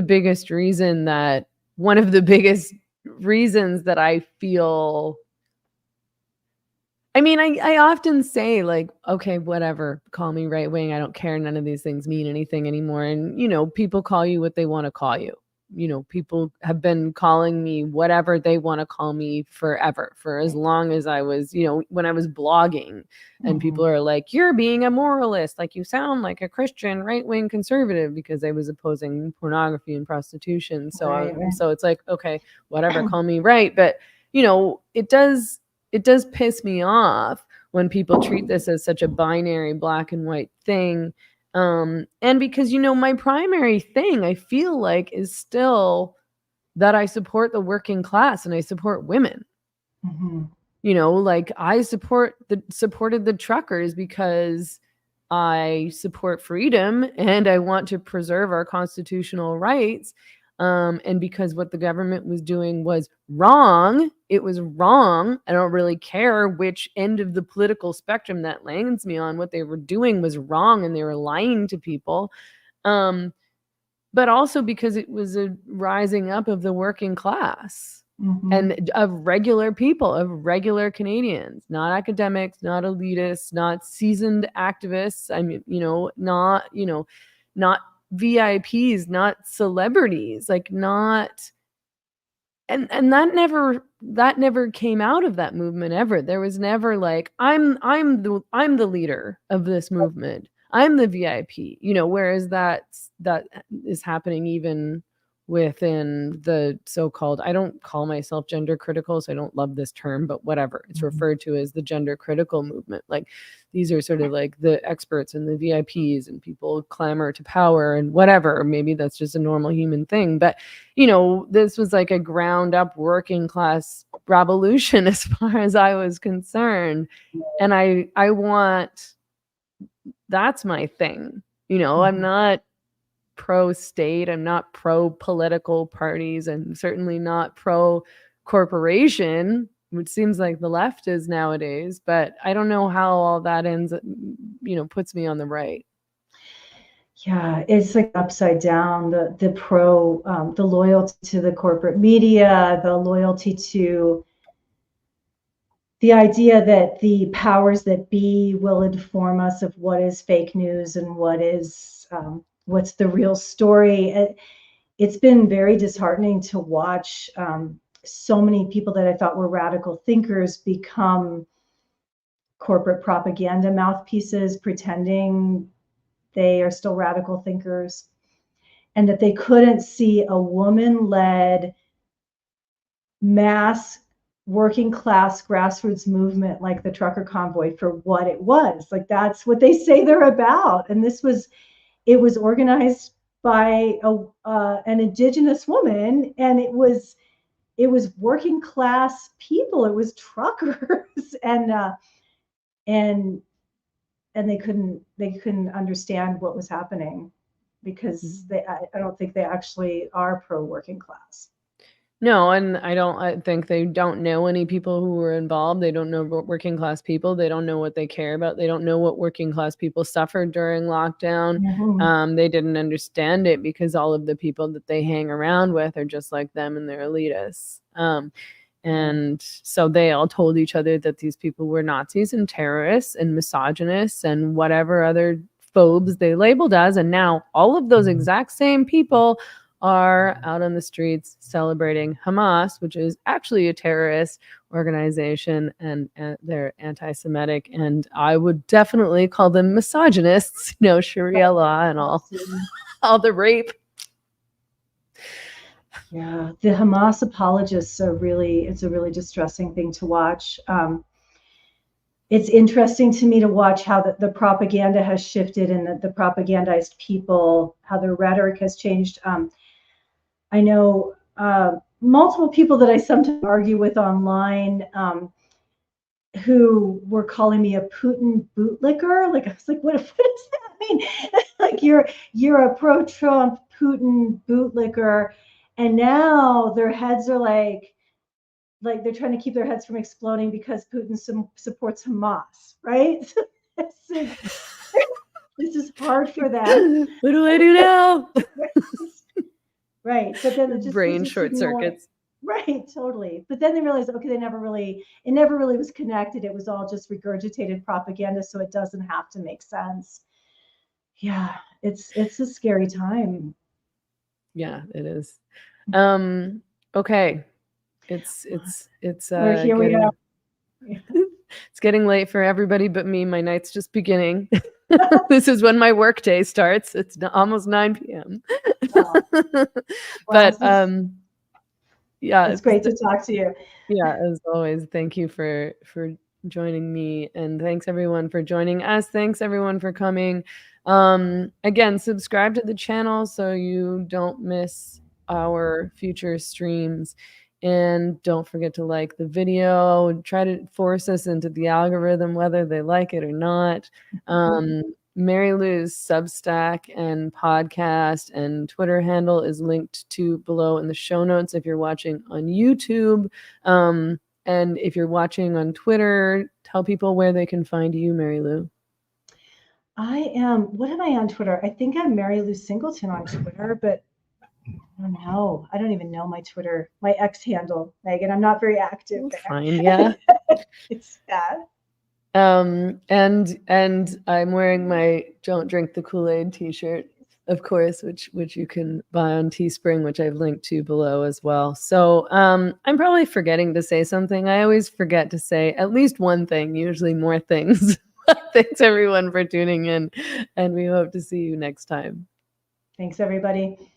of the biggest reasons that I feel, I mean, I often say, like, okay, whatever, call me right wing. I don't care. None of these things mean anything anymore. And, people call you what they want to call you. People have been calling me whatever they want to call me forever, for as long as I was, when I was blogging, and people are like, you're being a moralist. Like, you sound like a Christian right-wing conservative, because I was opposing pornography and prostitution. So, Right. so it's like, okay, whatever, call me right. But, it does piss me off when people treat this as such a binary black and white thing. And because, my primary thing, I feel like, is still that I support the working class and I support women. Like, I supported the truckers because I support freedom and I want to preserve our constitutional rights. And because what the government was doing was wrong, it was wrong. I don't really care which end of the political spectrum that lands me on. What they were doing was wrong, and they were lying to people. But also because it was a rising up of the working class and of regular people, of regular Canadians, not academics, not elitists, not seasoned activists. I mean, not VIPs, not celebrities, like, not, and that never came out of that movement ever. There was never like, I'm the leader of this movement. I'm the VIP, whereas that is happening even within the so-called, I don't call myself gender critical, so I don't love this term, but whatever. It's referred to as the gender critical movement. Like, these are sort of like the experts and the VIPs, and people clamor to power and whatever. Maybe that's just a normal human thing. But, this was like a ground up working class revolution as far as I was concerned. And I want, that's my thing. I'm not pro-state. I'm not pro-political parties. I'm certainly not pro-corporation, which seems like the left is nowadays. But I don't know how all that ends, puts me on the right. Yeah, it's like upside down. The loyalty to the corporate media, the loyalty to the idea that the powers that be will inform us of what is fake news and what's the real story. It's been very disheartening to watch so many people that I thought were radical thinkers become corporate propaganda mouthpieces, pretending they are still radical thinkers, and that they couldn't see a woman-led mass working class grassroots movement like the trucker convoy for what it was. Like, that's what they say they're about. And it was organized by an Indigenous woman, and it was working class people. It was truckers, and they couldn't understand what was happening, because I don't think they actually are pro working class. No, and I think they don't know any people who were involved. They don't know working class people. They don't know what they care about. They don't know what working class people suffered during lockdown. They didn't understand it because all of the people that they hang around with are just like them, and they're elitists. And so they all told each other that these people were Nazis and terrorists and misogynists and whatever other phobes they labeled as. And now all of those exact same people are out on the streets celebrating Hamas, which is actually a terrorist organization, and they're anti-Semitic, and I would definitely call them misogynists, Sharia law and all the rape. Yeah, the Hamas apologists it's a really distressing thing to watch. It's interesting to me to watch how the propaganda has shifted, and the propagandized people, how their rhetoric has changed. I know multiple people that I sometimes argue with online who were calling me a Putin bootlicker. Like, I was like, what does that mean? Like, you're a pro-Trump Putin bootlicker. And now their heads are like they're trying to keep their heads from exploding because Putin supports Hamas, right? This is hard for them. What do I do now? Right. But then it just Brain they just short ignore it. circuits. Right, totally. But then they realized, okay, it never really was connected. It was all just regurgitated propaganda, so it doesn't have to make sense. Yeah, it's a scary time. Yeah, it is. Okay. It's We're here we getting, are. it's getting late for everybody but me. My night's just beginning. This is when my work day starts. It's almost 9 p.m. But yeah, it's great to talk to you. Yeah, as always, thank you for joining me, and thanks everyone for joining us. Thanks everyone for coming. Again, subscribe to the channel so you don't miss our future streams, and don't forget to like the video. Try to force us into the algorithm whether they like it or not. Mary Lou's Substack and podcast and Twitter handle is linked to below in the show notes if you're watching on YouTube. And if you're watching on Twitter, tell people where they can find you, Mary Lou. What am I on Twitter? I think I'm Mary Lou Singleton on Twitter, but I don't know. I don't even know my Twitter, my X handle, Megan. I'm not very active there. Fine, yeah. It's bad. And I'm wearing my Don't Drink the Kool-Aid t-shirt, of course, which you can buy on Teespring, which I've linked to below as well. So I'm probably forgetting to say something. I always forget to say at least one thing, usually more things. Thanks everyone for tuning in, and we hope to see you next time. Thanks, everybody.